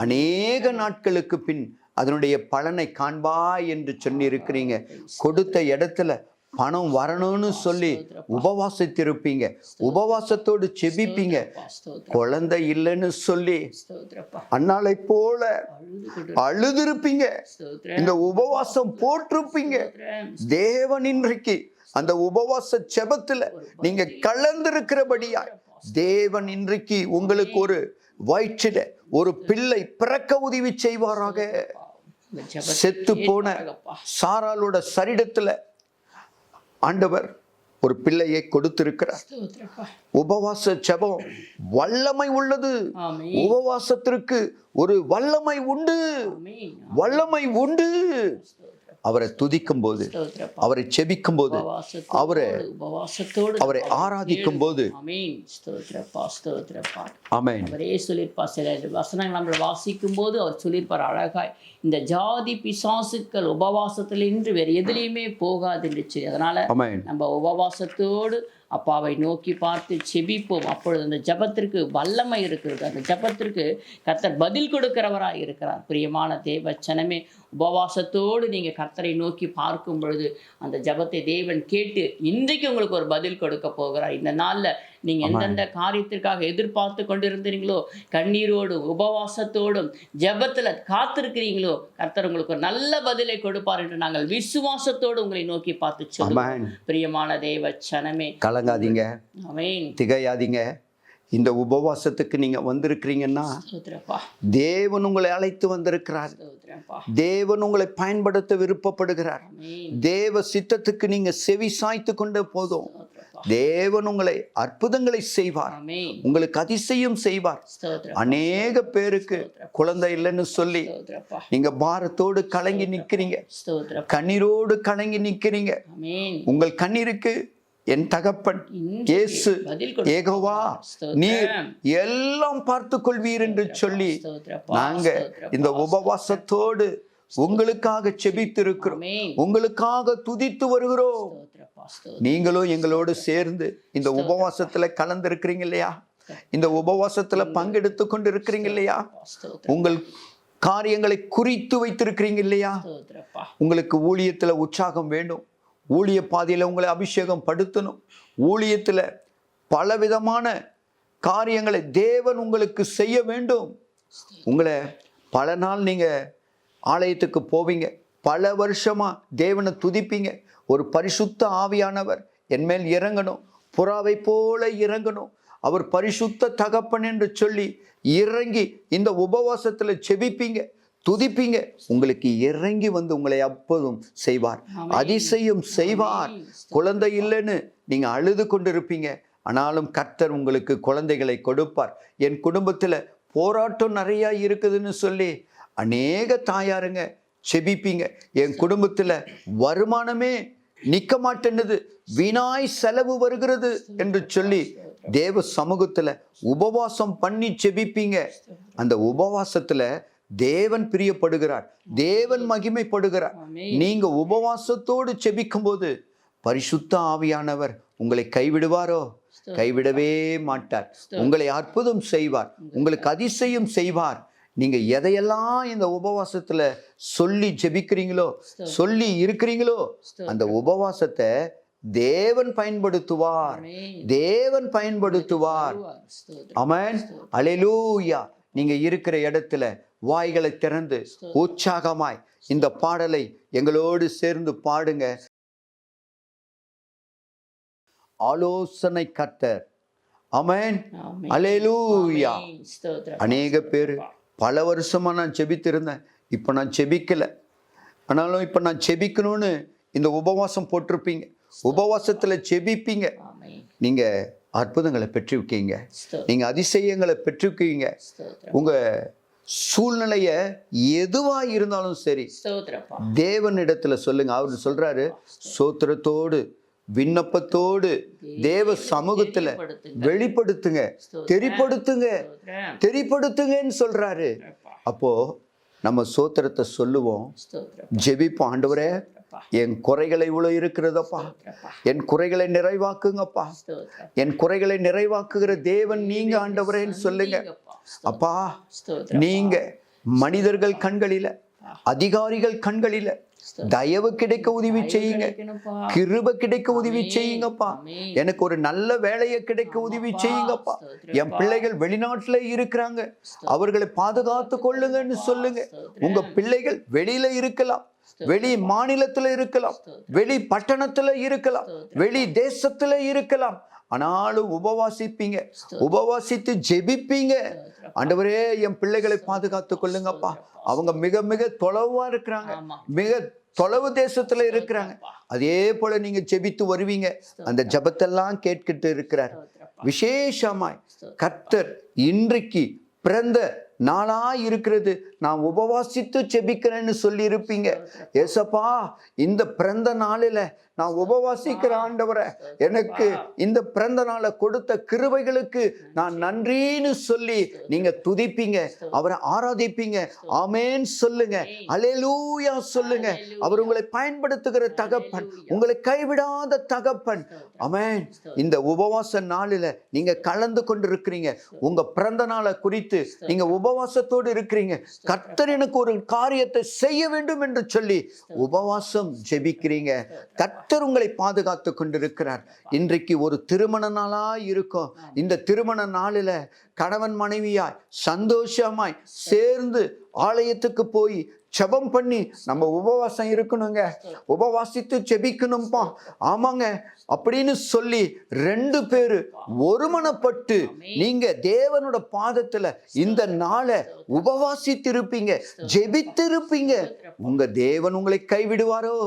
அநேக நாட்களுக்கு பின் அதனுடைய பலனை காண்பாய் என்று சொல்லி இருக்கிறீங்க. கொடுத்த இடத்துல பணம் வரணும்னு சொல்லி உபவாசித்திருப்பீங்க, உபவாசத்தோடு செபிப்பீங்க. குழந்தை இல்லைன்னு சொல்லி அண்ணாலை போல அழுதிருப்பீங்க. இந்த உபவாசம் போட்டிருப்பீங்க. தேவன் இன்றைக்கு அந்த உபவாச ஜெபத்துல நீங்க கலந்திருக்கிறபடியா தேவன் இன்றைக்கு உங்களுக்கு ஒரு வயிற்றில ஒரு பிள்ளை பிறக்க உதவி செய்வாராக. செத்து போன சாராளோட சரீரத்துல ஆண்டவர் ஒரு பிள்ளையை கொடுத்திருக்கிறார். உபவாச ஜெபம் வல்லமை உள்ளது. உபவாசத்திற்கு ஒரு வல்லமை உண்டு, வல்லமை உண்டு. அவரை துதிக்கும் போது, அவரை செபிக்கும் போது, அவரை ஆராதிக்கும் போது, ஆமென். அவரே சொல்லியிருப்பார். சில வசனங்கள் நம்ம வாசிக்கும் போது அவர் சொல்லியிருப்பார் அழகாய், இந்த ஜாதி பிசாசுக்கள் உபவாசத்தில் இன்று வேறு எதுலையுமே போகாது என்று சொல்லி. அதனால நம்ம உபவாசத்தோடு அப்பாவை நோக்கி பார்த்து செபிப்போம். அப்பொழுது அந்த ஜபத்திற்கு வல்லமை இருக்கிறது. அந்த ஜபத்திற்கு கர்த்தர் பதில் கொடுக்கிறவராய் இருக்கிறார். பிரியமான தேவச்சனமே, உபவாசத்தோடு நீங்கள் கர்த்தரை நோக்கி பார்க்கும் பொழுது அந்த ஜபத்தை தேவன் கேட்டு இன்றைக்கு உங்களுக்கு ஒரு பதில் கொடுக்க போகிறார். இந்த நாளில் நீங்கள் எந்தெந்த காரியத்திற்காக எதிர்பார்த்து கொண்டிருந்தீங்களோ, கண்ணீரோடு உபவாசத்தோடும் ஜெபத்தில் காத்திருக்கிறீங்களோ, கர்த்தர் உங்களுக்கு ஒரு நல்ல பதிலை கொடுப்பார் என்று நாங்கள் விசுவாசத்தோடு உங்களை நோக்கி பார்த்து சொல்லுவோம். பிரியமான தேவச்சனமே, கலங்காதீங்க, திகையாதீங்க. இந்த உபவாசத்துக்கு நீங்க வந்திருக்கிறீங்கன்னா தேவன் உங்களை அழைத்து வந்திருக்கிறார். தேவன் உங்களை பயன்படுத்த விருப்பப்படுகிறார். தேவ சித்தத்துக்கு நீங்க செவி சாய்த்து கொண்ட போதும் தேவன் உங்களை அற்புதங்களை செய்வார், உங்களுக்கு அதிசயம் செய்வார். அநேக பேருக்கு குழந்தை இல்லைன்னு சொல்லி நீங்க பாரத்தோடு கலங்கி நிக்கிறீங்க, கண்ணீரோடு கலங்கி நிக்கிறீங்க. உங்கள் கண்ணீருக்கு என் தகப்பன் இயேசு யெகோவா நீர் எல்லாம் பார்த்து கொள்வீர் என்று சொல்லி நாங்க இந்த உபவாசத்தோடு உங்களுக்காக செபித்திருக்கிறோம், உங்களுக்காக துதித்து வருகிறோம். நீங்களும் எங்களோடு சேர்ந்து இந்த உபவாசத்துல கலந்திருக்கிறீங்க இல்லையா? இந்த உபவாசத்துல பங்கெடுத்து கொண்டு இருக்கிறீங்க இல்லையா? உங்கள் காரியங்களை குறித்து வைத்திருக்கிறீங்க இல்லையா? உங்களுக்கு ஊழியத்துல உற்சாகம் வேண்டும், ஊழிய பாதையில உங்களை அபிஷேகம் படுத்தணும், ஊழியத்துல பலவிதமான காரியங்களை தேவன் உங்களுக்கு செய்ய வேண்டும். உங்களை பல நாள் நீங்க ஆலயத்துக்கு போவீங்க, பல வருஷமா தேவனை துதிப்பீங்க. ஒரு பரிசுத்த ஆவியானவர் என்மேல் இறங்கணும், புறாவை போல இறங்கணும், அவர் பரிசுத்த தகப்பன் என்று சொல்லி இறங்கி இந்த உபவாசத்துல செபிப்பீங்க, துதிப்பீங்க. உங்களுக்கு இறங்கி வந்து உங்களை அப்போதும் செய்வார், அதிசயம் செய்வார். குழந்தை இல்லைன்னு நீங்க அழுது கொண்டிருப்பீங்க, ஆனாலும் கர்த்தர் உங்களுக்கு குழந்தைகளை கொடுப்பார். என் குடும்பத்தில் போராட்டம் நிறையா இருக்குதுன்னு சொல்லி அநேக தாயாருங்க செபிப்பீங்க. என் குடும்பத்தில் வருமானமே நிற்க மாட்டேன்னுது, வீணாய் செலவு வருகிறது என்று சொல்லி தேவ சமூகத்துல உபவாசம் பண்ணி செபிப்பீங்க. அந்த உபவாசத்துல தேவன் பிரியப்படுகிறார், தேவன் மகிமைப்படுகிறார். நீங்க உபவாசத்தோடு செபிக்கும் போது பரிசுத்த ஆவியானவர் உங்களை கைவிடுவாரோ? கைவிடவே மாட்டார். உங்களை அற்புதம் செய்வார், உங்களுக்கு அதிசயம் செய்வார். நீங்க எதையெல்லாம் இந்த உபவாசத்துல சொல்லி ஜெபிக்கிறீங்களோ, சொல்லி இருக்கிறீங்களோ, அந்த உபவாசத்தை தேவன் பயன்படுத்துவார், தேவன் பயன்படுத்துவார். ஆமென், அல்லேலூயா. நீங்க இருக்கிற இடத்துல வாய்களை திறந்து உற்சாகமாய் இந்த பாடலை எங்களோடு சேர்ந்து பாடுங்க. ஆலோசனை கர்த்தர். ஆமென், அல்லேலூயா. அநேக பேர் பல வருஷமா நான் செபித்திருந்தேன், இப்போ நான் செபிக்கல. ஆனாலும் இப்போ நான் செபிக்கணும்னு இந்த உபவாசம் போட்டிருப்பீங்க. உபவாசத்துல செபிப்பீங்க. நீங்க அற்புதங்களை பெற்றிருக்கீங்க, நீங்க அதிசயங்களை பெற்றிருக்கீங்க. உங்க சூழ்நிலைய எதுவா இருந்தாலும் சரி தேவனிடத்துல சொல்லுங்க. அவர் சொல்றாரு, சோத்திரத்தோடு விண்ணப்பத்தோடு தேவ சமூகத்துல வெளிப்படுத்துங்க, தெரிப்படுத்துங்கன்னு சொல்றாரு. அப்போ நம்ம சோத்திரத்தை சொல்லுவோம், ஜெபிப்போம். ஆண்டவரே, என் குறைகளை இவ்வளவு இருக்கிறதப்பா, என் குறைகளை நிறைவாக்குங்கப்பா, என் குறைகளை நிறைவாக்குகிற தேவன் நீங்க ஆண்டவரேன்னு சொல்லுங்க. அப்பா, நீங்க மனிதர்கள் கண்களில, அதிகாரிகள் கண்களில தயவு கிடைக்க உதவி செய்யுங்க, கிருபை கிடைக்க உதவி செய்யுங்கப்பா. எனக்கு ஒரு நல்ல வேலையை கிடைக்க உதவி செய்யுங்கப்பா. என் பிள்ளைகள் வெளிநாட்டுல இருக்கிறாங்க, அவர்களை பாதுகாத்து கொள்ளுங்கன்னு சொல்லுங்க. உங்க பிள்ளைகள் வெளியில இருக்கலாம், வெளி மாநிலத்துல இருக்கலாம், வெளி பட்டணத்துல இருக்கலாம், வெளி தேசத்துல இருக்கலாம். ஆனாலும் உபவாசிப்பீங்க, உபவாசித்து ஜெபிப்பீங்க. ஆண்டவரே, என் பிள்ளைகளை பாதுகாத்து கொள்ளுங்கப்பா, அவங்க மிக மிக தொலைவா இருக்கிறாங்க, மிக தொலைவு தேசத்துல இருக்கிறாங்க. அதே போல நீங்க ஜெபித்து வருவீங்க. அந்த ஜெபத்தெல்லாம் கேட்கிட்டு இருக்கிறார். விசேஷமாய் கர்த்தர் இன்றைக்கு பிறந்த நாளா இருக்கிறது, நான் உபவாசித்து ஜெபிக்கிறேன்னு சொல்லி இருப்பீங்க. ஏசப்பா, இந்த பிறந்த நாளில நான் உபவாசிக்கிற ஆண்டவரே, எனக்கு இந்த பிறந்த நாளை கொடுத்த கிருபைகளுக்கு நான் நன்றின்னு சொல்லி நீங்க துதிப்பீங்க, அவரை ஆராதிப்பீங்க. ஆமென் சொல்லுங்க, அல்லேலூயா சொல்லுங்க. அவர் உங்களை பயன்படுத்துகிற தகப்பன், உங்களை கைவிடாத தகப்பன். ஆமென். இந்த உபவாச நாளில நீங்க கலந்து கொண்டு இருக்கிறீங்க. உங்க பிறந்த நாளை குறித்து நீங்க உபவாசத்தோடு இருக்கிறீங்க. கர்த்தர் எனக்கு ஒரு காரியத்தை செய்ய வேண்டும் என்று சொல்லி உபவாசம் ஜெபிக்கிறீங்க. கர்த்தர் உங்களை பாதுகாத்து கொண்டிருக்கிறார். இன்றைக்கு ஒரு திருமண நாளா இருக்கும். இந்த திருமண நாளில கணவன் மனைவியாய் சந்தோஷமாய் சேர்ந்து ஆலயத்துக்கு போய் ஜெபம் பண்ணி நம்ம உபவாசம் இருக்கணுங்க, உபவாசித்து ஜெபிக்கணும்பா. ஆமாங்க அப்படின்னு சொல்லி 2 பேரு ஒருமனப்பட்டு நீங்க தேவனோட பாதத்துல இந்த நாளை உபவாசித்திருப்பீங்க, ஜெபித்திருப்பீங்க. உங்க தேவன் உங்களை கைவிடுவாரோ?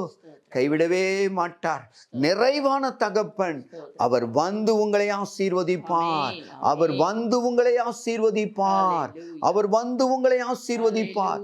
கைவிடவே மாட்டார். நிறைவான தகப்பன். அவர் வந்து உங்களை ஆசீர்வதிப்பார், அவர் வந்து உங்களை ஆசீர்வதிப்பார், அவர் வந்து உங்களை ஆசீர்வதிப்பார்.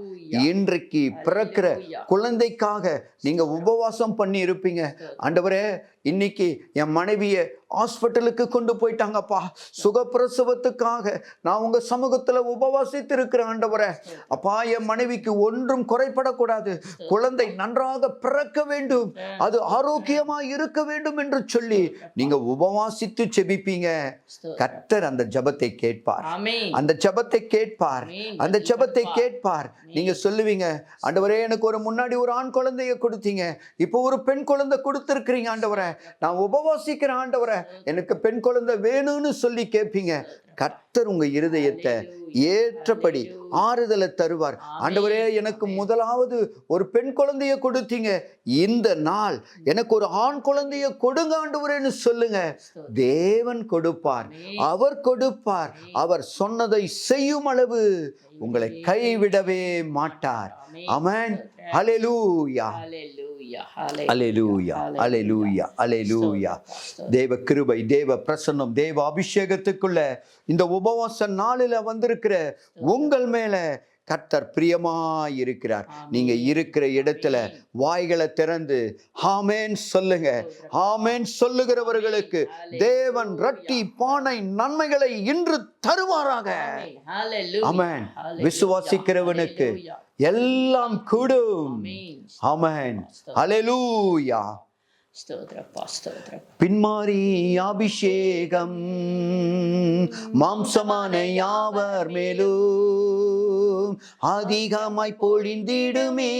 இன்றைக்கு பிறக்கிற குழந்தைக்காக நீங்க உபவாசம் பண்ணி இருப்பீங்க. ஆண்டவரே, இன்னைக்கு என் மனைவிய ஹாஸ்பிட்டலுக்கு கொண்டு போயிட்டாங்கப்பா, சுகப்பிரசவத்துக்காக நான் உங்க சமூகத்துல உபவாசித்து இருக்கிறேன் ஆண்டவரே. அப்பா, என் மனைவிக்கு ஒன்றும் குறைபடக்கூடாது, குழந்தை நன்றாக பிறக்க வேண்டும், அது ஆரோக்கியமா இருக்க வேண்டும் என்று சொல்லி நீங்க உபவாசித்து ஜெபிப்பீங்க. கர்த்தர் அந்த ஜெபத்தை கேட்பார், அந்த ஜெபத்தை கேட்பார், அந்த ஜெபத்தை கேட்பார். நீங்க சொல்லுவீங்க, ஆண்டவரே, எனக்கு ஒரு முன்னாடி ஒரு ஆண் குழந்தைய கொடுத்தீங்க, இப்போ ஒரு பெண் குழந்தை கொடுத்திருக்கிறீங்க ஆண்டவரே, நான் உபவாசிக்கிறேன் ஆண்டவரே, எனக்கு பெண் குழந்தை வேணும்னு சொல்லி கேட்பீங்க. கர்த்தர் உங்க இருதயத்தை ஏற்றபடி ஆறுதலை தருவார். ஆண்டவரே, எனக்கு முதலாவது ஒரு பெண் குழந்தைய கொடுத்தீங்க, இந்த நாள் எனக்கு ஒரு ஆண் குழந்தைய கொடுங்க ஆண்டவரேன்னு சொல்லுங்க. தேவன் கொடுப்பார், அவர் கொடுப்பார். அவர் சொன்னதை செய்யும் அளவு உங்களை கைவிடவே மாட்டார். ஆமென், ஹல்லேலூயா. அல்லேலூயா, அல்லேலூயா, அல்லேலூயா. தேவ கிருபை, தேவ பிரசன்னம், தேவ அபிஷேகத்துக்குள்ள இந்த உபவாச நாளில வந்திருக்கிற உங்கள் மேல கர்த்தர் பிரியமாய் இருக்கிறார். நீங்க இருக்கிற இடத்துல வாய்களை திறந்து ஆமென் சொல்லுங்க. ஆமென் சொல்லுகிறவர்களுக்கு தேவன் ரட்டி பானை நன்மைகளை இன்று தருவாராக. ஆமென். விசுவாசிக்கிறவனுக்கு எல்லாம் கூடும். ஆமென். அல்லேலூயா. பின்மாறி அபிஷேகம் மாம்சமான யாவர் மேலும் அதிகமாய் பொழிந்திடுமே,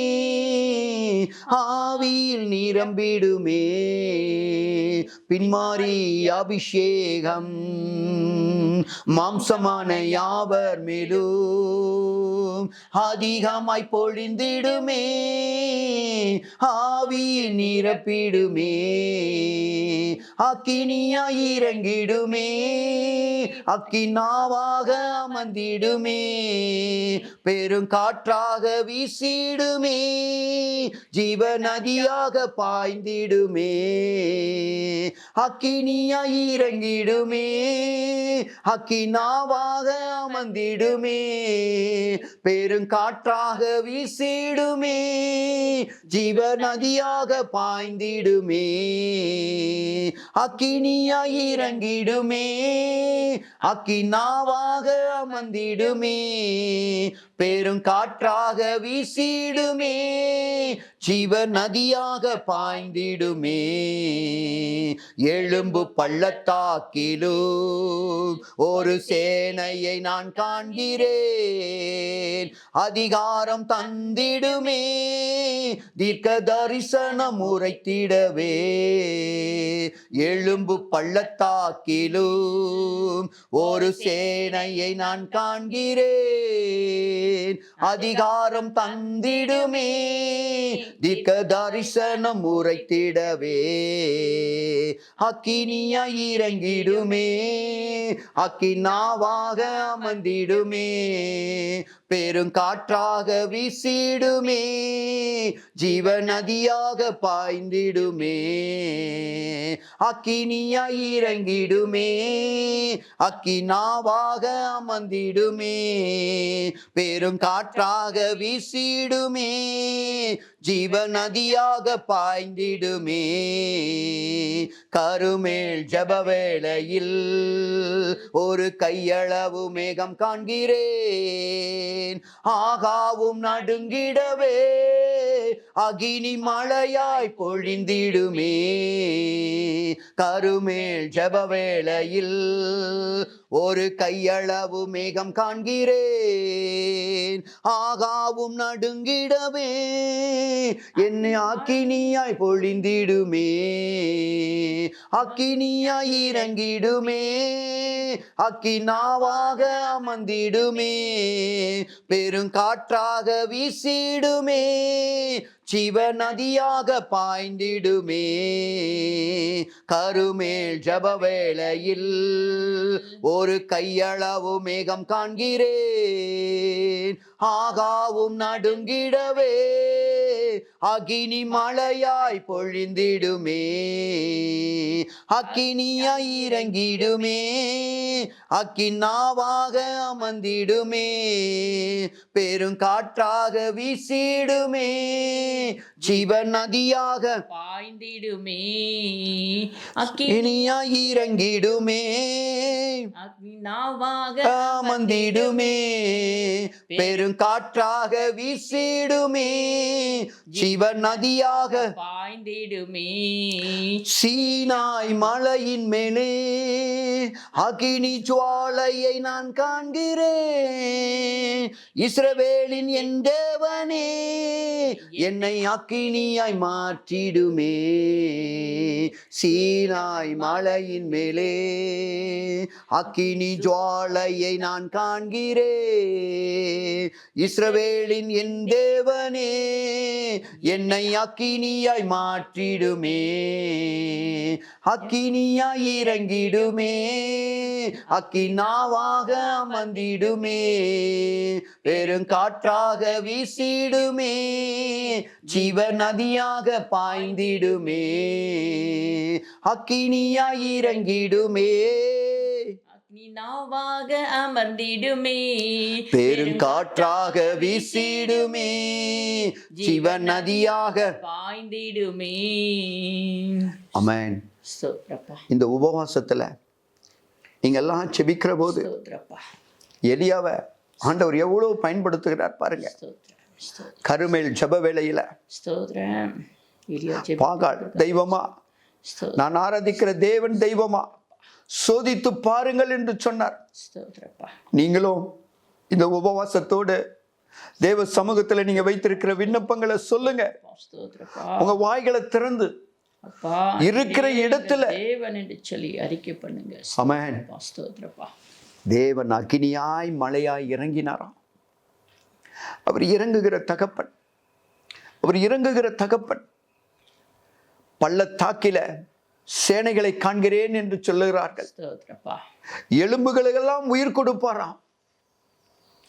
ஆவியில் நிரம்பிடுமே. பின்மாறி அபிஷேகம் மாம்சமான யாவர் மேலும் அதிகமாய் பொழிந்திடுமே, ஆவியில் நிரப்பிடுமே. அக்கினியாய் இறங்கிடுமே, அக்கினாவாக அமர்ந்திடுமே, பெருங்காற்றாக வீசிடுமே, ஜீவ நதியாக பாய்ந்திடுமே. அக்கினியாய் இறங்கிடுமே, அக்கினாவாக அமர்ந்திடுமே, பெருங்காற்றாக வீசிடுமே, ஜீவ நதியாக பாய்ந்திடுமே. அக்கினியாய் இறங்கிடுமே, அக்கினாவாக அமர்ந்திடுமே, பெருங்காற்றாக வீசிடுமே, ஜீவ நதியாக பாய்ந்திடுமே. எழும்பு பள்ளத்தாக்கிலும் ஒரு சேனையை நான் காண்கிறேன், அதிகாரம் தந்திடுமே, தீர்க்க தரிசனம் உரைத்திடவே. எழும்பு பள்ளத்தாக்கிலும் ஒரு சேனையை நான் காண்கிறேன், அதிகாரம் தந்திடுமே, தீர்க்க தரிசனம் உரைத்திடவே. அக்கினியாய் இறங்கிடுமே, அக்கினாவாக அமர்ந்திடுமே, பெருங்காற்றாக வீசிடுமே, ஜீவ நதியாக பாய்ந்திடுமே. அக்கினியாய் இறங்கிடுமே, அக்கினாவாக அமர்ந்திடுமே, பெருங்காற்றாக வீசிடுமே, ஜீவ நதியாக பாய்ந்திடுமே. கருமேல் ஜெப வேளையில் ஒரு கையளவு மேகம் காண்கிறேன், ஆகாவும் நடுங்கிடவே, அகினி மழையாய் பொழிந்திடுமே. கருமேல் ஜெப வேளையில் ஒரு கையளவு மேகம் காண்கிறேன், ஆகாவும் நடுங்கிடவே, என்னை அக்கினியாய் பொழிந்திடுமே. அக்கினியாய் இறங்கிடுமே, அக்கினாவாக அமர்ந்திடுமே, பெருங்காற்றாக வீசிடுமே, ஜீவ நதியாக பாய்ந்திடுமே. கருமேல் ஜெப வேளையில் ஒரு கையளவு மேகம் காண்கிறேன், ஆகாவும் நடுங்கிடவே, அகினி மழையாய் பொழிந்திடுமே. அக்கினியாய் இறங்கிடுமே, அக்கினாவாக அமர்ந்திடுமே, பெருங்காற்றாக வீசிடுமே, ஜீவ நதியாக பாய்ந்திடுமே. அக்கினியாய் இறங்கிடுமே, அக்கினாவாக அமர்ந்திடுமே, பெருங்காற்றாக வீசிடுமே, ஜீவ நதியாக பாய்ந்திடுமே. சீனாய் மலையின் மேலே அக்கினி ஜுவாலையை நான் காண்கிறேன், இஸ்ரவேலின் என் தேவனே என்னை அக்கினியாய் மாற்றிடுமே. சீனாய் மலையின் மேலே அக்கினி ஜுவாலையை நான் காண்கிறேன், இஸ்ரவேலின் என் தேவனே என்னை அக்கினியாய் மாற்றிடுமே, அக்கினியாய் இறங்கிடுமே, அக்கினாவாக அமர்ந்திடுமே, பெரும் காற்றாக வீசிடுமே, ஜீவ நதியாக பாய்ந்திடுமே, அக்கினியாய் இறங்கிடுமே, நாவாக அமர்ந்திடுமே, பெருங்காற்றாக வீசிடுமே, ஜீவ நதியாக பாய்ந்திடுமே. ஆமென். ஸ்தோத்திரப்பா. இந்த உபவாசத்துல நீங்க எல்லாம் செபிக்கிற போது ஸ்தோத்திரப்பா. எலியாவை ஆண்டவர் எவ்வளவு பயன்படுத்துகிறார் பாருங்க. கருமேல் ஜெப வேளையில ஸ்தோத்திரம். பாகால் தெய்வமா, நான் ஆராதிக்கிற தேவன் தெய்வமா, சோதித்து பாருங்கள் என்று சொன்னார். நீங்களும் இந்த உபவாசத்தோடு தேவ சமூகத்துல நீங்க வைத்திருக்கிற விண்ணப்பங்களை சொல்லுங்க. உங்க வாய்களை திறந்து இருக்கிற இடத்துல தேவன் என்று சொல்லி அறிக்கை பண்ணுங்க. ஆமென். தேவன் அக்கினியாய் மழையாய் இறங்கினாராம். அவர் இறங்குகிற தகப்பன், அவர் இறங்குகிற தகப்பன். பள்ளத்தாக்கில சேனைகளை காண்கிறேன் என்று சொல்லுகிறார்கள். எலும்புகளுக்கெல்லாம் உயிர் கொடுப்பாராம்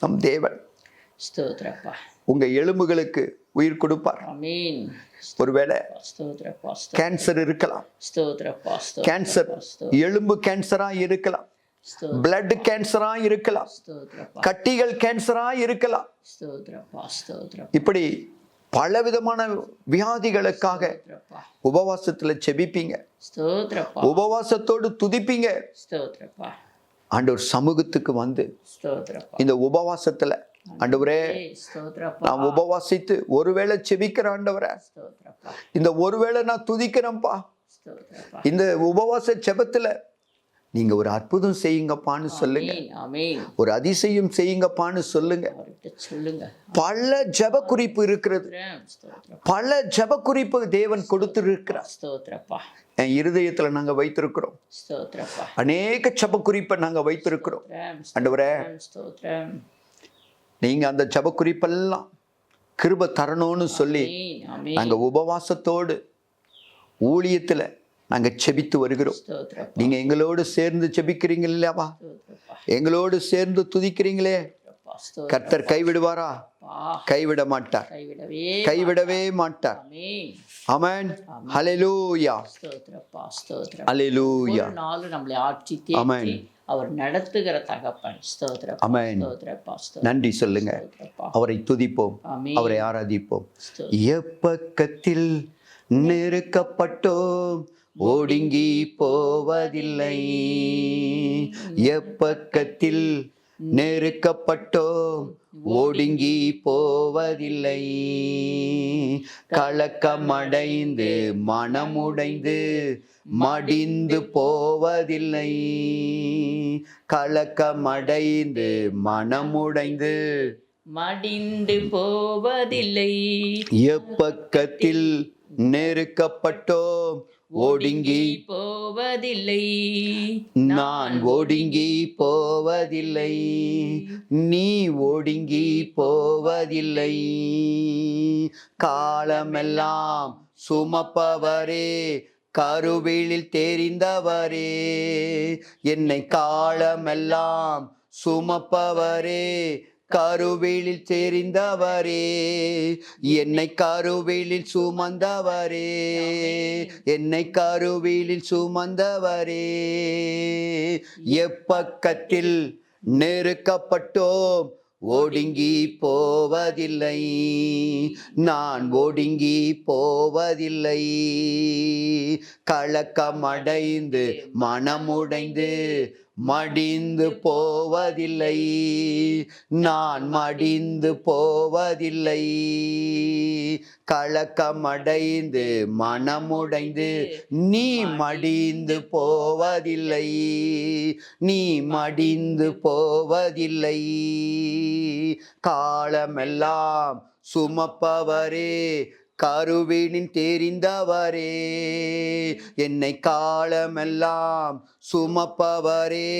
நம் தேவன். உங்க எலும்புகளுக்கு உயிர் கொடுப்பார். ஒருவேளை கேன்சர் இருக்கலாம், கேன்சர் எலும்பு கேன்சரா இருக்கலாம், பிளட் கேன்சரா இருக்கலாம், கட்டிகள் கேன்சரா இருக்கலாம். இப்படி பலவிதமான வியாதிகளுக்காக உபவாசத்துல செபிப்பீங்க, உபவாசத்தோடு துதிப்பீங்க. ஆண்டவர் சமூகத்துக்கு வந்து இந்த உபவாசத்துல, ஆண்டவரே நான் உபவாசித்து ஒருவேளை செபிக்கிற ஆண்டவரே, இந்த ஒருவேளை நான் துதிக்கிறேன்ப்பா, இந்த உபவாச ஜெபத்துல நீங்க ஒரு அற்புதம் செய்யுங்கப்பான்னு சொல்லுங்க, ஒரு அதிசயம் செய்யுங்கப்பான்னு சொல்லுங்க. பல ஜெப குறிப்பு இருக்கிறது, பல ஜெப குறிப்பு தேவன் கொடுத்திருக்கிறார். என் இருதயத்துல நாங்க வைத்திருக்கிறோம், அநேக ஜெப குறிப்பை நாங்க வைத்திருக்கிறோம். ஆண்டவரே நீங்க அந்த ஜெப குறிப்பெல்லாம் கிருபை தரணும்னு சொல்லி நாங்க உபவாசத்தோடு ஊழியத்துல நாங்க செபித்து வருகிறோம். நீங்க எங்களோடு சேர்ந்து செபிக்கிறீங்க இல்லையாவா, எங்களோடு சேர்ந்து துதிக்கிறீங்களே. கர்த்தர் கைவிடுவாரா? கைவிட மாட்டார், கைவிடவே மாட்டார். ஆமென். ஹல்லேலூயா, ஹல்லேலூயா. நம்மளை ஆட்சி தேற்றி அவர் நடத்துகிற தகப்பன். ஸ்தோத்திரம். ஆமென். நன்றி சொல்லுங்க. அவரை துதிப்போம், அவரை ஆராதிப்போம். எப்பக்கத்தில் நெருக்கப்பட்டோம் ஒடுங்கி போவதில்லை, எப்பக்கத்தில் நெருக்கப்பட்டோம் ஒடுங்கி போவதில்லை, கலக்கமடைந்து மனமுடைந்து மடிந்து போவதில்லை, கலக்கமடைந்து மனமுடைந்து மடிந்து போவதில்லை, எப்பக்கத்தில் நெருக்கப்பட்டோம் ஒடுங்கி போவதில்லை, நான் ஒடுங்கி போவதில்லை, நீ ஒடுங்கி போவதில்லை, காலமெல்லாம் சுமப்பவரே, கருவிழில் தெரிந்தவரே, என்னை காலமெல்லாம் சுமப்பவரே, கருவிழில் தெரிந்தவரே, என்னை கருவிழில் சுமந்தவரே, என்னை கருவிழில் சுமந்தவரே, எப்பக்கத்தில் நெருக்கப்பட்டோம் ஒடுங்கி போவதில்லை, நான் ஒடுங்கி போவதில்லை, கலக்கமடைந்து மனமுடைந்து மடிந்து போவதில்லை, நான் மடிந்து போவதில்லை, கலக்கமடைந்து மனமுடைந்து நீ மடிந்து போவதில்லை, நீ மடிந்து போவதில்லை, காலமெல்லாம் சுமப்பவரே, கருவினின் தெரிந்தவரே, என்னை காலமெல்லாம் சுமப்பவரே,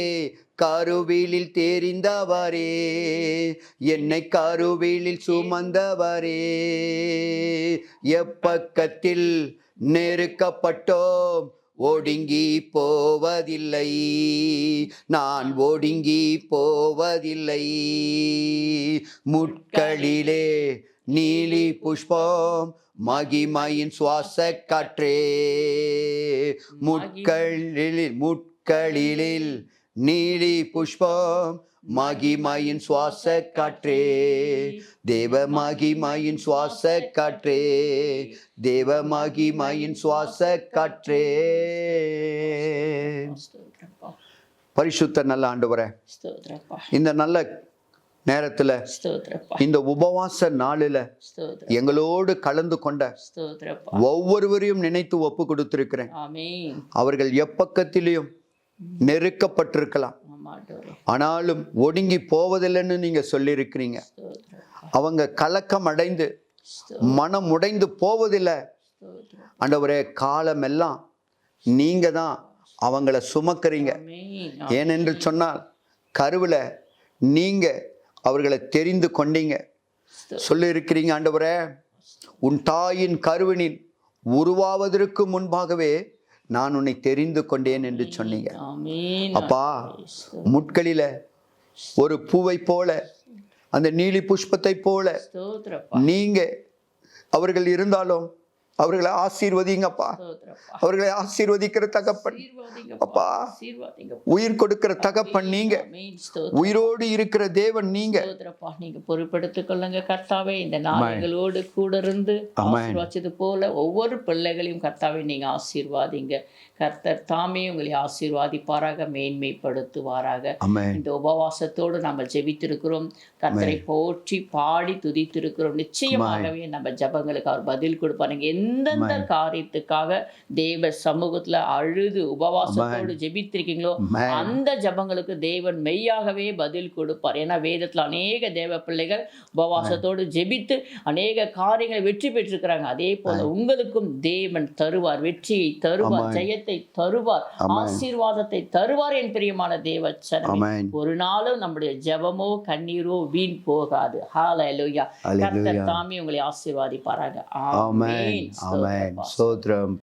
கருவிலில் தெரிந்தவரே, என்னை கருவிலில் சுமந்தவரே. எப்பக்கத்தில் நெருக்கப்பட்டோம், ஒடுங்கி போவதில்லை, நான் ஒடுங்கி போவதில்லை. முட்களிலே நீலி புஷ்பம், மகிமையின் சுவாச காற்றே. முட்களில் நீலி புஷ்பம், மகிமையின் சுவாச காற்றே. தேவ மகிமையின் சுவாச காற்றே, தேவ மகிமையின் சுவாச காற்றே. பரிசுத்த நல்ல ஆண்டவரே, இந்த நல்ல நேரத்துல, இந்த உபவாச நாளில எங்களோடு கலந்து கொண்ட ஒவ்வொருவரையும் நினைத்து ஒப்பு கொடுத்திருக்கிறேன். அவர்கள் எப்பக்கத்திலையும் நெருக்கப்பட்டிருக்கலாம், ஆனாலும் ஒடுங்கி போவதில்லைன்னு நீங்க சொல்லியிருக்கிறீங்க. அவங்க கலக்கம் அடைந்து மனம் உடைந்து போவதில்லை ஆண்டவரே. காலமெல்லாம் நீங்க தான் அவங்கள சுமக்கிறீங்க. ஏனென்று சொன்னால் கருவில நீங்க அவர்களை தெரிந்து கொண்டீங்க சொல்லி இருக்கிறீங்க. ஆண்டவரே, உன் தாயின் கருவினில் உருவாவதற்கு முன்பாகவே நான் உன்னை தெரிந்து கொண்டேன் என்று சொன்னீங்க. அப்பா, முட்களில ஒரு பூவை போல, அந்த நீலி புஷ்பத்தை போல நீங்க அவர்கள் இருந்தாலும் அவர்களை ஆசீர்வதிங்கப்பா. அவர்களை ஆசீர்வதிக்கிற தகப்பன் அப்பா, உயிர் கொடுக்கிற தகப்பன் நீங்க, உயிரோடு இருக்கிற தேவன் நீங்க. நீங்க பொறுப்பெடுத்துக் கொள்ளுங்க கர்த்தாவே. இந்த நாடுகளோடு கூட இருந்து ஆசீர்வதிச்சது போல ஒவ்வொரு பிள்ளைகளையும் கர்த்தாவே நீங்க ஆசீர்வாதிங்க. கர்த்தர் தாமே உங்களை ஆசீர்வாதிப்பாராக, மேன்மைப்படுத்துவாராக. இந்த உபவாசத்தோடு நம்ம ஜெபித்திருக்கிறோம், கர்த்தரை போற்றி பாடி துதித்திருக்கிறோம். நிச்சயமாகவே நம்ம ஜபங்களுக்கு அவர் பதில் கொடுப்பாருங்க. எந்தெந்த காரியத்துக்காக தேவ சமூகத்துல அழுது உபவாசத்தோடு ஜெபித்திருக்கீங்களோ அந்த ஜபங்களுக்கு தேவன் மெய்யாகவே பதில் கொடுப்பார். ஏன்னா வேதத்துல அநேக தேவ பிள்ளைகள் உபவாசத்தோடு ஜெபித்து அநேக காரியங்களை வெற்றி பெற்றிருக்கிறாங்க. அதே போல உங்களுக்கும் தேவன் தருவார், வெற்றியை தருவார், ஜெயத்தை தருவார், ஆசீர்வாதத்தை தருவார். என் பிரியமான தேவச்சனமே, ஒரு நாளும் நம்முடைய ஜெபமோ கண்ணீரோ வீண் போகாது. ஹல்லேலூயா. கர்த்தர் தாமே உங்களை ஆசீர்வாதிப்பாராக. ஆமென். ஆமென். ஸ்தோத்திரம்.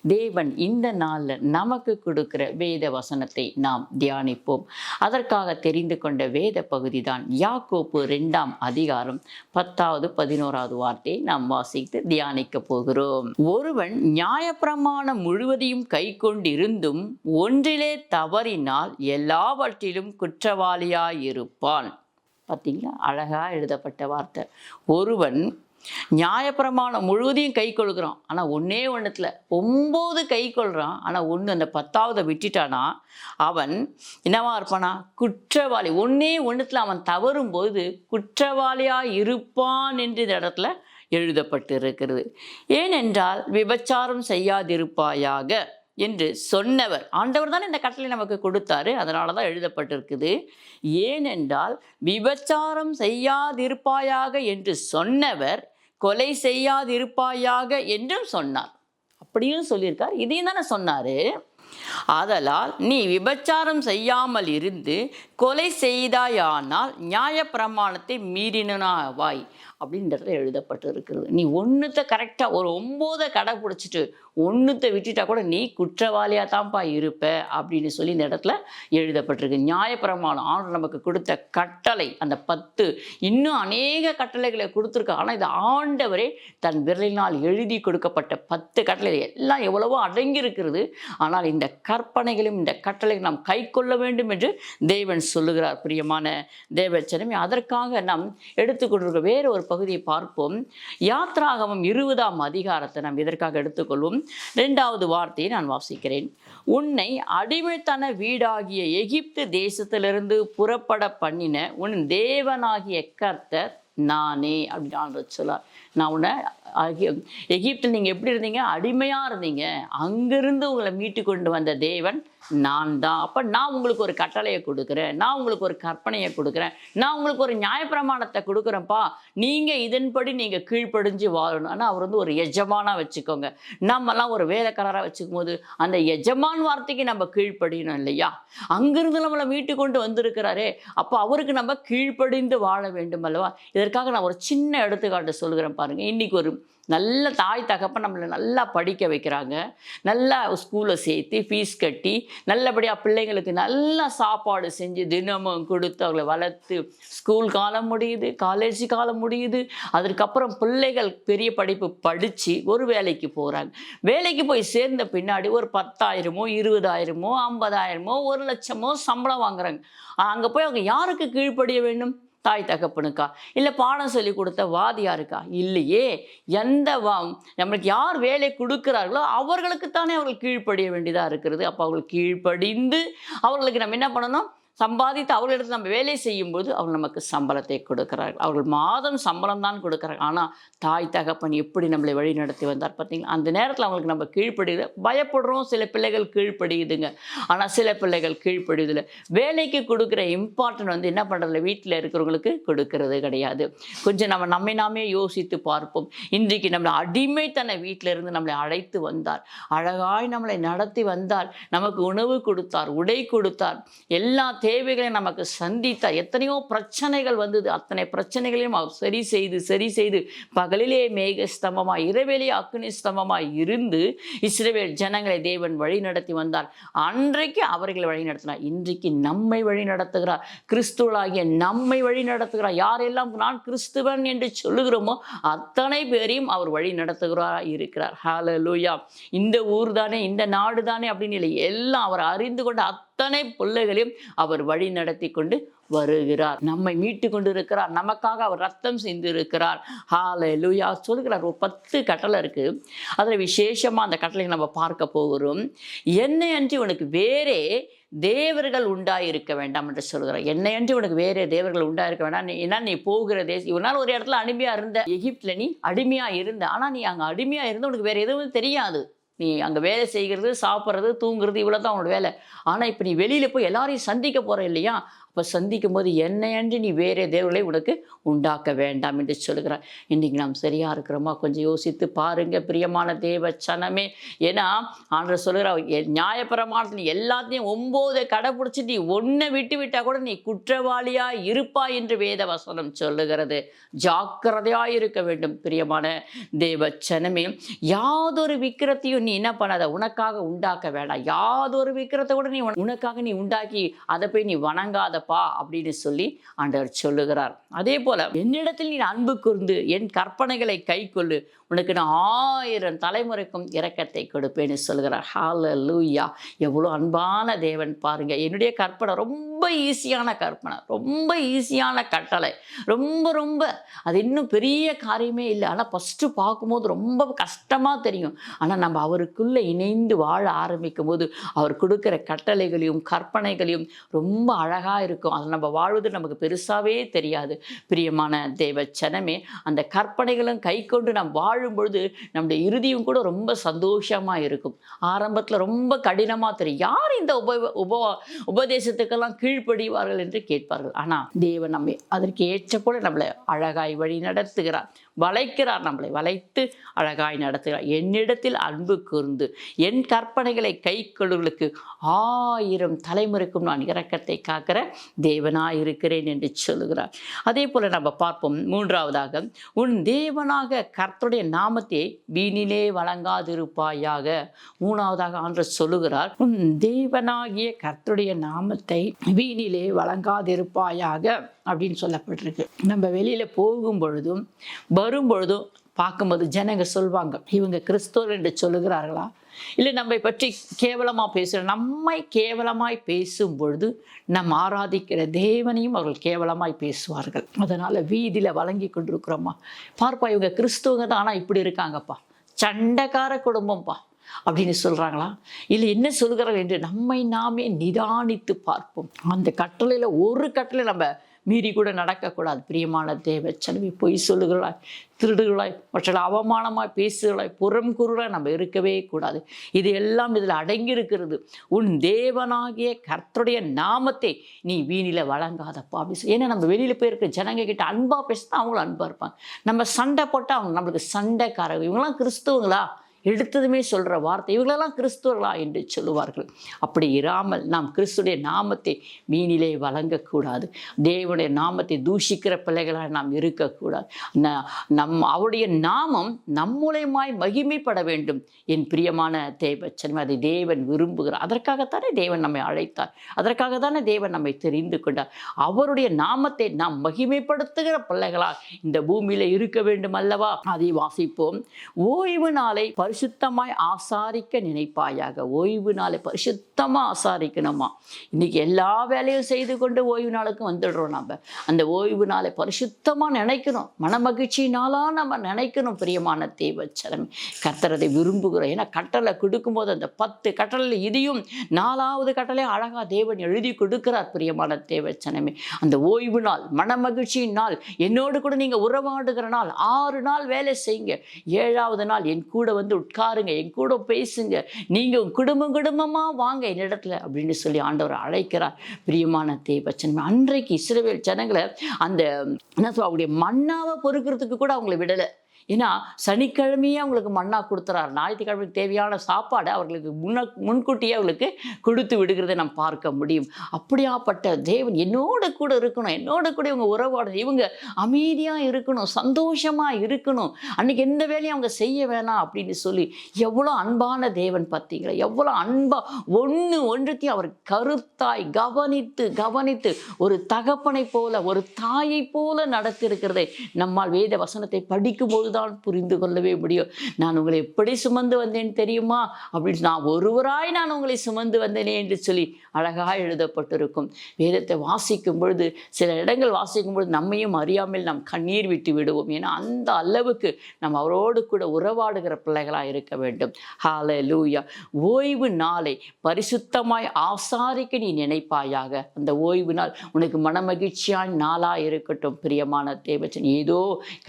தேவன் இந்த நாளில் நமக்கு கொடுக்கிற வேத வசனத்தை நாம் தியானிப்போம். அதற்காக தெரிந்து கொண்ட வேத பகுதி தான் யாக்கோப்பு 2ஆம் அதிகாரம் 10வது 11வது வார்த்தையை நாம் வாசித்து தியானிக்க போகிறோம். ஒருவன் நியாயப்பிரமாணம் முழுவதையும் கை கொண்டிருந்தும் ஒன்றிலே தவறினால் எல்லாவற்றிலும் குற்றவாளியாயிருப்பான். பார்த்தீங்களா, அழகா எழுதப்பட்ட வார்த்தை. ஒருவன் நியாயப்பிரமாணம் முழுவதையும் கை கொள்கிறான், ஆனால் ஒன்னே ஒன்றுத்துல 9 கை கொள்கிறான், ஆனால் ஒன்று அந்த 10வது விட்டுட்டானா அவன் என்னவா இருப்பானா? குற்றவாளி. ஒன்னே ஒன்றுத்துல அவன் தவறும்போது குற்றவாளியாக இருப்பான் என்று இந்த இடத்துல எழுதப்பட்டு இருக்கிறது. ஏனென்றால் விபச்சாரம் செய்யாதிருப்பாயாக என்று சொன்னவர், ஆண்டவர் தானே இந்த கட்டளை நமக்கு கொடுத்தாரு, அதனால தான் எழுதப்பட்டிருக்குது. ஏனென்றால் விபச்சாரம் செய்யாதிருப்பாயாக என்று சொன்னவர் கொலை செய்யாதிருப்பாயாக என்றும் சொன்னார். அப்படியும் சொல்லியிருக்கார், இதையும் தானே சொன்னாரு. ஆதலால் நீ விபச்சாரம் செய்யாமல் இருந்து கொலை செய்தாயானால் நியாயப்பிரமாணத்தை மீறினாவாய் அப்படின்னு இந்த இடத்துல எழுதப்பட்டு இருக்கிறது. நீ ஒன்றுத்தை கரெக்டாக ஒரு 9 கடைப்பிடிச்சிட்டு ஒன்றுத்தை விட்டுட்டா கூட நீ குற்றவாளியாக தான்ப்பா இருப்ப அப்படின்னு சொல்லி இந்த இடத்துல எழுதப்பட்டிருக்கு. நியாயப்பிரமாணம் ஆண்டவர் நமக்கு கொடுத்த கட்டளை அந்த 10, இன்னும் அநேக கட்டளைகளை கொடுத்துருக்கா. ஆனால் இது ஆண்டவரே தன் விரலினால் எழுதி கொடுக்கப்பட்ட 10 கட்டளை எல்லாம் எவ்வளவோ அடங்கி இருக்கிறது. ஆனால் இந்த கற்பனைகளையும் இந்த கட்டளைகளை நாம் கை கொள்ள வேண்டும் என்று தேவன் சொல்லுகிறார். பிரியமான தேவச்சனமே, அதற்காக நாம் எடுத்துக்கொண்டிருக்க வேறு ஒரு பகுதியை பார்ப்போம். யாத்ராகமம் 20ஆம் அதிகாரத்தை நாம் இதற்காக எடுத்துக்கொள்வோம். 2வது வார்த்தையை நான் வாசிக்கிறேன். உன்னை அடிமைத்தன வீடாகிய எகிப்து தேசத்திலிருந்து புறப்பட பண்ணின உன் தேவனாகிய கர்த்தர் நானே அப்படின்னு சொல்றார். நான் உன்னை எகிப்தில் நீங்கள் எப்படி இருந்தீங்க, அடிமையாக இருந்தீங்க, அங்கிருந்து உங்களை மீட்டு கொண்டு வந்த தேவன் நான் தான். அப்போ நான் உங்களுக்கு ஒரு கட்டளையை கொடுக்குறேன், நான் உங்களுக்கு ஒரு கற்பனையை கொடுக்குறேன், நான் உங்களுக்கு ஒரு நியாயப்பிரமாணத்தை கொடுக்குறேன்ப்பா, நீங்கள் இதன்படி நீங்கள் கீழ்ப்படிஞ்சு வாழணும். ஆனால் அவர் ஒரு எஜமானாக வச்சுக்கோங்க. நம்மலாம் ஒரு வேலைக்காரராக வச்சுக்கும் போது அந்த எஜமான் வார்த்தைக்கு நம்ம கீழ்ப்படியணும் இல்லையா? அங்கிருந்து நம்மளை மீட்டு கொண்டு வந்திருக்கிறாரே, அப்போ அவருக்கு நம்ம கீழ்ப்படிந்து வாழ வேண்டும் அல்லவா? இதற்காக நான் ஒரு சின்ன எடுத்துக்காட்டு சொல்கிறேன் பாருங்கள். இன்றைக்கி ஒரு நல்ல தாய் தகப்பன் நம்மளை நல்லா படிக்க வைக்கிறாங்க, நல்லா ஸ்கூலில் சேர்த்து ஃபீஸ் கட்டி நல்லபடியாக பிள்ளைங்களுக்கு நல்லா சாப்பாடு செஞ்சு தினமும் கொடுத்து அவங்களை வளர்த்து ஸ்கூல் காலம் முடியுது, காலேஜ் காலம் முடியுது. அதுக்கப்புறம் பிள்ளைகள் பெரிய படிப்பு படித்து ஒரு வேலைக்கு போகிறாங்க. வேலைக்கு போய் சேர்ந்த பின்னாடி ஒரு 10,000மோ 20,000மோ 50,000மோ 1,00,000மோ சம்பளம் வாங்குறாங்க. அங்கே போய் அவங்க யாருக்கு கீழ்ப்படிய வேண்டும்? தாய் தகப்பனுக்கா? இல்லை பாடம் சொல்லி கொடுத்த வாதியாருக்கா? இல்லையே. நம்மளுக்கு யார் வேலை கொடுக்குறார்களோ அவர்களுக்குத்தானே அவர்கள் கீழ்ப்படிய வேண்டியதாக இருக்கிறது. அப்போ அவர்கள் கீழ்ப்படிந்து அவர்களுக்கு நம்ம என்ன பண்ணணும்? சம்பாதித்து அவர்களிடத்தில் நம்ம வேலை செய்யும்போது அவர்கள் நமக்கு சம்பளத்தை கொடுக்குறார்கள். அவர்கள் மாதம் சம்பளம் தான் கொடுக்குறாங்க. ஆனால் தாய் தகப்பன் எப்படி நம்மளை வழி நடத்தி வந்தார் பார்த்தீங்களா? அந்த நேரத்தில் அவங்களுக்கு நம்ம கீழ்ப்படியுது, பயப்படுறோம். சில பிள்ளைகள் கீழ்ப்படியுதுங்க, ஆனால் சில பிள்ளைகள் கீழ்ப்படியுதில்லை. வேலைக்கு கொடுக்குற இம்பார்ட்டன்ட் என்ன பண்ணுறதில்ல, வீட்டில் இருக்கிறவங்களுக்கு கொடுக்கறது கிடையாது. கொஞ்சம் நம்மை நாமே யோசித்து பார்ப்போம். இன்றைக்கு நம்மளை அடிமைத்தன வீட்டில் இருந்து நம்மளை அழைத்து வந்தார், அழகாய் நம்மளை நடத்தி வந்தார், நமக்கு உணவு கொடுத்தார், உடை கொடுத்தார், எல்லா தேவைகளை நமக்கு சந்தித்தார். எத்தனையோ பிரச்சனைகள் வந்தது, அத்தனை பிரச்சனைகளையும் அவர் சரி செய்து பகலிலே மேக ஸ்தம்பமாய் இரவிலே அக்னி ஸ்தம்பமாய் இருந்து இஸ்ரவேல் ஜனங்களை தேவன் வழி நடத்தி வந்தார். அன்றைக்கு அவர்களை வழி நடத்தினார். இன்றைக்கு நம்மை வழி நடத்துகிறார். கிறிஸ்துவளாகிய நம்மை வழி நடத்துகிறார். யாரெல்லாம் நான் கிறிஸ்துவன் என்று சொல்லுகிறோமோ அத்தனை பேரையும் அவர் வழி நடத்துகிறாரா இருக்கிறார். ஹல்லேலூயா. இந்த ஊர் தானே, இந்த நாடு தானே அப்படின்னு இல்லை, எல்லாம் அவர் அறிந்து கொண்ட அத்தனை பிள்ளைகளையும் அவர் வழி நடத்தி கொண்டு வருகிறார். நம்மை மீட்டு கொண்டு இருக்கிறார். நமக்காக அவர் ரத்தம் சிந்து இருக்கிறார். ஹல்லேலூயா. சொல்கிறார். ஒரு 10 கட்டளை இருக்கு. அதில் விசேஷமாக அந்த கட்டளை நம்ம பார்க்க போகிறோம். என்னை அன்றி உனக்கு வேறே தேவர்கள் உண்டாயிருக்க வேண்டாம் என்று சொல்கிறார். என்னை அன்றி உனக்கு வேறே தேவர்கள் உண்டாயிருக்க வேண்டாம். ஏன்னா நீ போகிற தேசம், இவனால் ஒரு இடத்துல அடிமையாக இருந்த, எகிப்தில் நீ அடிமையாக இருந்த, ஆனால் நீ அங்கே அடிமையாக இருந்த உனக்கு வேறு எதுவும் தெரியாது. நீ அங்கே வேலை செய்கிறது, சாப்பிட்றது, தூங்குறது, இவ்வளோ தான் உன்னோட வேலை. ஆனால் இப்போ நீ வெளியில் போய் எல்லாரையும் சந்திக்க போகிற இல்லையா? அப்போ சந்திக்கும் போது என்னை அன்றி நீ வேறே தேவர்களை உனக்கு உண்டாக்க வேண்டாம் என்று சொல்கிறார். இன்றைக்கி நாம் சரியாக இருக்கிறோமா? கொஞ்சம் யோசித்து பாருங்கள் பிரியமான தேவ சனமே. ஏன்னா ஆண்டவர் சொல்கிறார், நியாயப்பிரமாணத்தில் எல்லாத்தையும் 9 கடைப்பிடிச்சி நீ ஒன்றை விட்டு விட்டால் கூட நீ குற்றவாளியாக இருப்பாய் என்று வேத வசனம் சொல்லுகிறது. ஜாக்கிரதையாக இருக்க வேண்டும் பிரியமான தேவ சனமே. யாதொரு விக்கிரத்தையும் நீ என்ன பண்ணாத, உனக்காக உண்டாக்க வேண்டாம். யாதொரு விக்கிரத்தை கூட நீ உனக்காக நீ உண்டாக்கி அதை போய் நீ வணங்காத அப்படின்னு சொல்லி ஆண்டவர் சொல்லுகிறார். அதே போல என்னிடத்தில் நீ அன்பு கூர்ந்து என் கற்பனைகளை கை கொள்ளு, உனக்கு நான் 1000 தலைமுறைக்கும் இரக்கத்தை கொடுப்பேன்னு சொல்கிறார். ஹல்லேலூயா. எவ்வளோ அன்பான தேவன் பாருங்க. என்னுடைய கற்பனை ரொம்ப ஈஸியான கற்பனை, ரொம்ப ஈஸியான கட்டளை, ரொம்ப அது இன்னும் பெரிய காரியமே இல்லை. ஆனால் ஃபஸ்ட்டு பார்க்கும்போது ரொம்ப கஷ்டமாக தெரியும். ஆனால் நம்ம அவருக்குள்ளே இணைந்து வாழ ஆரம்பிக்கும் போது அவர் கொடுக்குற கட்டளைகளையும் கற்பனைகளையும் ரொம்ப அழகாக இருக்கும். அதை நம்ம வாழ்வது நமக்கு பெருசாகவே தெரியாது. பிரியமான தேவ சனமே, அந்த கற்பனைகளும் கை கொண்டு நாம் வாழும் பொழுது நம்முடைய இறுதியும் கூட ரொம்ப சந்தோஷமாக இருக்கும். ஆரம்பத்தில் ரொம்ப கடினமாக தெரியும். யார் இந்த உபதேசத்துக்கெல்லாம் கீழ்ப்படிவார்கள் என்று கேட்பார்கள். ஆனால் தேவன் நம்மை அதற்கு ஏற்ற போல நம்மளை அழகாய் வழி நடத்துகிறார், வளைக்கிறார், நம்மளை வளைத்து அழகாய் நடத்துகிறார். என்னிடத்தில் அன்பு கூர்ந்து என் கற்பனைகளை கை கொள்ளுகளுக்கு 1000 தலைமுறைக்கும் நான் இரக்கத்தை காக்கிற தேவனாய் இருக்கிறேன் என்று சொல்லுகிறார். அதே போல நம்ம பார்ப்போம். 3வதாக, உன் தேவனாக கர்த்தருடைய நாமத்தை வீணிலே வழங்காதிருப்பாயாக. 3வதாக ஆண்டவர் சொல்லுகிறார், உன் தேவனாகிய கர்த்தருடைய நாமத்தை வீணிலே வழங்காதிருப்பாயாக அப்படின்னு சொல்லப்பட்டிருக்கு. நம்ம வெளியில் போகும் பொழுதும் வரும் பொழுதும் பார்க்கும்போது ஜனங்க சொல்வாங்க, இவங்க கிறிஸ்தவர் என்று சொல்லுகிறார்களா, இல்லை நம்மை பற்றி கேவலமாக பேசுகிற, நம்மை கேவலமாய் பேசும் பொழுது நம் ஆராதிக்கிற தேவனையும் அவர்கள் கேவலமாய் பேசுவார்கள். அதனால் வீதியில் வழங்கி கொண்டிருக்கிறோமா, பார்ப்பா இவங்க கிறிஸ்துவங்க தான், ஆனால் இப்படி இருக்காங்கப்பா, சண்டைக்கார குடும்பம்ப்பா அப்படின்னு சொல்கிறாங்களா, இல்லை என்ன சொல்கிறார்கள் என்று நம்மை நாமே நிதானித்து பார்ப்போம். அந்த கட்டளையில் ஒரு கட்டளை நம்ம மீறி கூட நடக்கக்கூடாது. பிரியமான தேவச்சனமே, பொய் சொல்லுகிறாய், திருடுகளாய், மற்ற அவமானமாய் பேசுகளாய், புறம் கூறுகளாய் நம்ம இருக்கவே கூடாது. இது எல்லாம் இதில் அடங்கியிருக்கிறது. உன் தேவனாகிய கர்த்தருடைய நாமத்தை நீ வீணில வழங்காதப்பா அப்படின்னு சொல்லி. ஏன்னா நம்ம வெளியில் போயிருக்க ஜனங்க கிட்ட அன்பாக பேசினா அவங்களும் அன்பாக இருப்பாங்க. நம்ம சண்டை போட்டால் அவங்க நம்மளுக்கு சண்டைக்காரங்க. இவங்களாம் கிறிஸ்துவங்களா எடுத்ததுமே சொல்கிற வார்த்தை, இவங்களெல்லாம் கிறிஸ்துவர்களா என்று சொல்லுவார்கள். அப்படி இராமல் நாம் கிறிஸ்துடைய நாமத்தை மீனிலே வழங்கக்கூடாது. தேவனுடைய நாமத்தை தூஷிக்கிற பிள்ளைகளாக நாம் இருக்கக்கூடாது. அவருடைய நாமம் நம் மூலமாய் மகிமைப்பட வேண்டும். என் பிரியமான தேவச்சனமே, அதை தேவன் விரும்புகிறார். அதற்காகத்தானே தேவன் நம்மை அழைத்தார், அதற்காகத்தானே தேவன் நம்மை தெரிந்து கொண்டார். அவருடைய நாமத்தை நாம் மகிமைப்படுத்துகிற பிள்ளைகளாக இந்த பூமியில இருக்க வேண்டும் அல்லவா? அதை வாசிப்போம். ஓய்வு நாளை பரிசுத்தமாய் ஆசாரிக்க நினைப்பாயாக. ஓய்வு நாளை பரிசுத்தமாக ஆசாரிக்கணுமா? இன்னைக்கு எல்லா வேலையும் செய்து கொண்டு ஓய்வு நாளுக்கு வந்துடுறோம். நம்ம அந்த ஓய்வு நாளை பரிசுத்தமாக நினைக்கணும். மனமகிழ்ச்சியினாலா நம்ம நினைக்கணும். பிரியமான தேவச்சனமே, கர்த்தர் அதை விரும்புகிறோம். ஏன்னா கட்டளை கொடுக்கும்போது அந்த 10 கட்டளை இதையும் 4வது கட்டளை அழகா தேவன் எழுதி கொடுக்கிறார். பிரியமான தேவச்சனமே, அந்த ஓய்வு நாள் மனமகிழ்ச்சியின் நாள், என்னோடு கூட நீங்க உறவாடுகிற நாள். 6 நாள் வேலை செய்யுங்க, 7வது நாள் என் கூட வந்து உட்காருங்க, என் கூட பேசுங்க, நீங்க குடும்பமா வாங்க என்னிடத்துல அப்படின்னு சொல்லி ஆண்டவர் அழைக்கிறார். பிரியமான தேவச்சனமே, அன்றைக்கு இஸ்ரவேல் ஜனங்களை அந்த என்ன சொல்ல, அவங்களுடைய மன்னாவை பொறுக்கிறதுக்கு கூட அவங்களை விடலை. ஏன்னா சனிக்கிழமையே அவங்களுக்கு மன்னா கொடுத்துறாரு. ஞாயிற்றுக்கிழமைக்கு தேவையான சாப்பாடை அவர்களுக்கு முன்கூட்டியே அவங்களுக்கு கொடுத்து விடுகிறதை நாம் பார்க்க முடியும். அப்படியாப்பட்ட தேவன் என்னோட கூட இருக்கணும், என்னோட கூட இவங்க உறவாடணும், இவங்க அமைதியாக இருக்கணும், சந்தோஷமாக இருக்கணும், அன்னைக்கு எந்த வேலையும் அவங்க செய்ய வேணாம் அப்படின்னு சொல்லி எவ்வளோ அன்பான தேவன் பார்த்தீங்களா? எவ்வளோ அன்பா ஒன்றுத்தையும் அவர் கருத்தாய் கவனித்து ஒரு தகப்பனை போல ஒரு தாயை போல நடத்திருக்கிறதை நம்மால் வேத வசனத்தை படிக்கும்போது தான் புரிந்து கொள்ளவே முடியும். நான் உங்களை எப்படி சுமந்து வந்தேன் தெரியுமா அப்படின்னு, நான் உங்களை சுமந்து வந்தேனே என்று சொல்லி அழகாக எழுதப்பட்டிருக்கும். வேதத்தை வாசிக்கும் பொழுது, சில இடங்கள் வாசிக்கும் பொழுது நம்மையும் அறியாமல் நாம் கண்ணீர் விட்டு விடுவோம். ஏன்னா அந்த அளவுக்கு நம்ம அவரோடு கூட உறவாடுகிற பிள்ளைகளாக இருக்க வேண்டும். ஹல்லேலூயா. ஓய்வு நாளை பரிசுத்தமாய் ஆசாரிக்க நீ நினைப்பாயாக. அந்த ஓய்வு நாள் உனக்கு மனமகிழ்ச்சியான நாளாக இருக்கட்டும். பிரியமான தேவச்சன், ஏதோ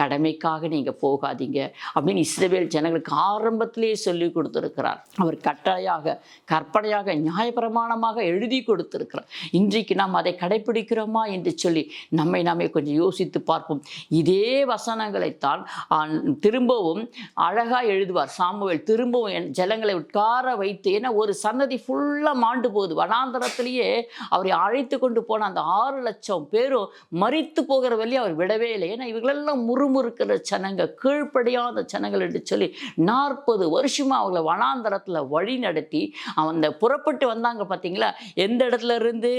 கடமைக்காக நீங்க போகாதீங்க அப்படின்னு இஸ்ரவேல் ஜனங்களுக்கு ஆரம்பத்திலேயே சொல்லி கொடுத்திருக்கிறார். அவர் கட்டளையாக, கற்பனையாக, நியாயப்பிரமாணமாக எழுதி கொடுத்திருக்கிறார். இன்றைக்கு நாம் அதை கடைபிடிக்கிறோமா என்று சொல்லி நாமே கொஞ்சம் யோசித்து பார்ப்போம். இதே வசனங்களைத்தான் திரும்பவும் அழகாக எழுதுவார் சாமுவேல். திரும்பவும் ஜனங்களை உட்கார வைத்து, ஏன்னா ஒரு சன்னதி ஃபுல்லாக மாண்டு போகுது. வனாந்தரத்திலேயே அவரை அழைத்து கொண்டு போன அந்த 6 லட்சம் பேரும் மரித்து போகிற வழி அவர் விடவே இல்லை. ஏன்னா இவர்களெல்லாம் முறுமுறுக்கிற ஜனங்க, கீழ்ப்படியாத ஜனங்கள் என்று சொல்லி 40 வருஷமா அவங்களை வனாந்தரத்தில் வழி நடத்தி அந்த புறப்பட்டு வந்தாங்க. பார்த்தீங்களா? எந்த இடத்துல இருந்து?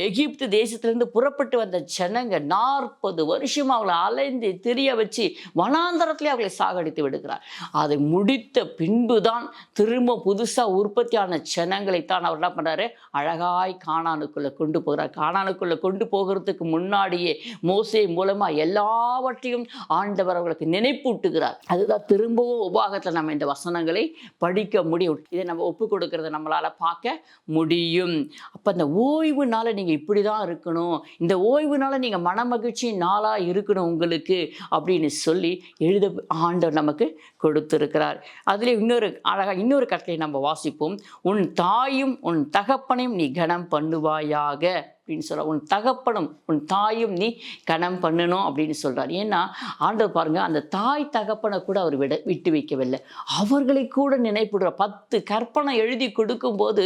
எகிப்து தேசத்திலிருந்து புறப்பட்டு வந்த ஜனங்க 40 வருஷமா அவங்களை அலைந்து திரிய வச்சு வனாந்தரத்திலே அவர்களை சாகடித்து விடுகிறார். அதை முடித்த பின்புதான் திரும்ப புதுசாக உற்பத்தியான ஜனங்களைத்தான் அவர் என்ன பண்ணுறாரு? அழகாய் கானானுக்குள்ளே கொண்டு போகிறார். கானானுக்குள்ளே கொண்டு போகிறதுக்கு முன்னாடியே மோசே மூலமாக எல்லாவற்றையும் ஆண்டவர் அவர்களுக்கு நினைப்பூட்டுகிறார். அதுதான் திரும்பவும் உபாகத்தில் நம்ம இந்த வசனங்களை படிக்க முடியும். இதை நம்ம ஒப்பு கொடுக்கறத நம்மளால பார்க்க முடியும். அப்போ அந்த ஓய்வு நாளை நீங்க இப்படி தான் இருக்கணும், இந்த ஓய்வு நாளை நீங்க மனமகிழ்ச்சி நாளா இருக்கணும் உங்களுக்கு அப்படின்னு சொல்லி எழுத ஆண்டவர் நமக்கு கொடுத்திருக்கிறார். அதுல இன்னொரு கட்டளை நம்ம வாசிப்போம். உன் தாயும் உன் தகப்பனையும் நீ கனம் பண்ணுவாயாக அப்படின்னு சொல்ற. உன் தகப்பனும் உன் தாயும் நீ கனம் பண்ணணும் அப்படின்னு சொல்றார். ஏன்னா ஆண்டவர் பாருங்க, அந்த தாய் தகப்பனை கூட அவர் விட்டு வைக்கவில்லை. அவர்களை கூட நினைப்படுற 10 கற்பனை எழுதி கொடுக்கும் போது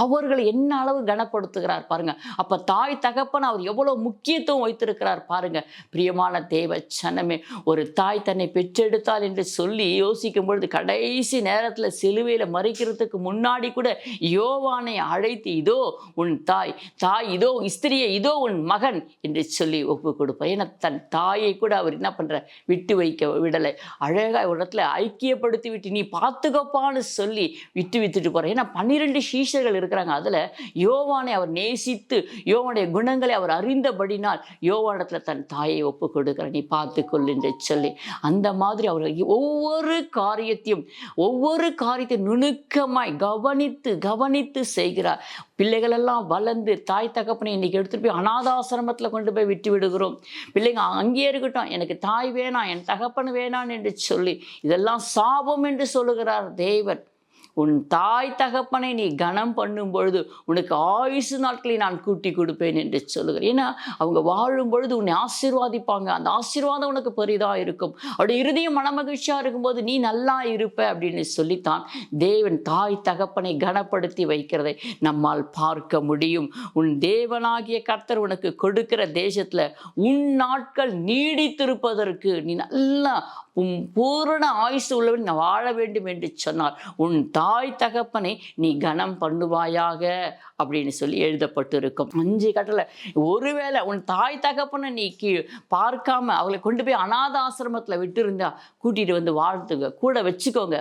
அவர்களை என்ன அளவு கனப்படுத்துகிறார் பாருங்க. அப்ப தாய் தகப்பன் அவர் எவ்வளவு முக்கியத்துவம் வைத்திருக்கிறார் பாருங்க. பிரியமான தேவ சனமே, ஒரு தாய் தன்னை பெற்றெடுத்தாள் என்று சொல்லி யோசிக்கும் பொழுது கடைசி நேரத்துல சிலுவையில மறிக்கிறதுக்கு முன்னாடி கூட யோவானை அழைத்து, இதோ உன் தாய், இதோ ஸ்திரியை, இதோ உன் மகன் என்று சொல்லி ஒப்பு கொடுப்பார். ஏன்னா தன் தாயை கூட அவர் என்ன பண்ற விட்டு வைக்க விடலை. அழகா ஒரு இடத்துல ஐக்கியப்படுத்தி விட்டு நீ பார்த்துக்கப்பான்னு சொல்லி விட்டுட்டு போற. ஏன்னா 12 சீஷர்கள் இருக்கிறாங்க. அதுல யோவானை அவர் நேசித்து யோவானுடைய குணங்களை அவர் அறிந்தபடினால் யோவானிடத்துல தன் தாயை ஒப்பு கொடுக்கிற, நீ பார்த்துக்கொள் என்று சொல்லி. அந்த மாதிரி அவர் ஒவ்வொரு காரியத்தையும் நுணுக்கமாய் கவனித்து செய்கிறார். பிள்ளைகள் எல்லாம் வளர்ந்து தாய் தகப்பனை இன்றைக்கி எடுத்துகிட்டு போய் அநாதாசிரமத்தில் கொண்டு போய் விட்டு விடுகிறோம். பிள்ளைங்க அங்கேயே இருக்கட்டும், எனக்கு தாய் வேணாம், என் தகப்பன் வேணான் என்று சொல்லி இதெல்லாம் சாபம் என்று சொல்லுகிறார் தேவன். உன் தாய் தகப்பனை நீ கனம் பண்ணும் பொழுது உனக்கு ஆயுசு நாட்களை நான் கூட்டி கொடுப்பேன் என்று சொல்லுகிறேன். ஏன்னா அவங்க வாழும் பொழுது உன்னை ஆசீர்வாதிப்பாங்க. அந்த ஆசீர்வாதம் உனக்கு பெரிதாக இருக்கும். அவருடைய இருதயம் மனமகிழ்ச்சியாக இருக்கும்போது நீ நல்லா இருப்ப அப்படின்னு சொல்லித்தான் தேவன் தாய் தகப்பனை கனப்படுத்தி வைக்கிறதை நம்மால் பார்க்க முடியும். உன் தேவனாகிய கர்த்தர் உனக்கு கொடுக்கிற தேசத்தில் உன் நாட்கள் நீடித்திருப்பதற்கு நீ நல்லா பூரண ஆயுசு உள்ளவன் வாழ வேண்டும் என்று சொன்னார். உன் தாய் தகப்பனை நீ கனம் பண்ணுவாயாக அப்படின்னு சொல்லி எழுதப்பட்டு இருக்கும். 5 கட்டளை. ஒருவேளை உன் தாய் தகப்பனை நீ பார்க்காம அவளை கொண்டு போய் அநாத ஆசிரமத்தில் விட்டு இருந்தா கூட்டிட்டு வந்து வாழ்த்துங்க, கூட வச்சுக்கோங்க.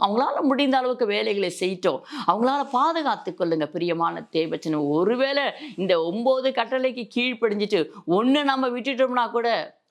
அவங்களால முடிந்த அளவுக்கு வேலைகளை செய்யட்டும், அவங்களால பாதுகாத்து கொள்ளுங்க பிரியமான தேவச்சனம். ஒருவேளை இந்த 9 கட்டளைக்கு கீழ்ப்படிஞ்சிட்டு ஒன்று நம்ம விட்டுட்டோம்னா கூட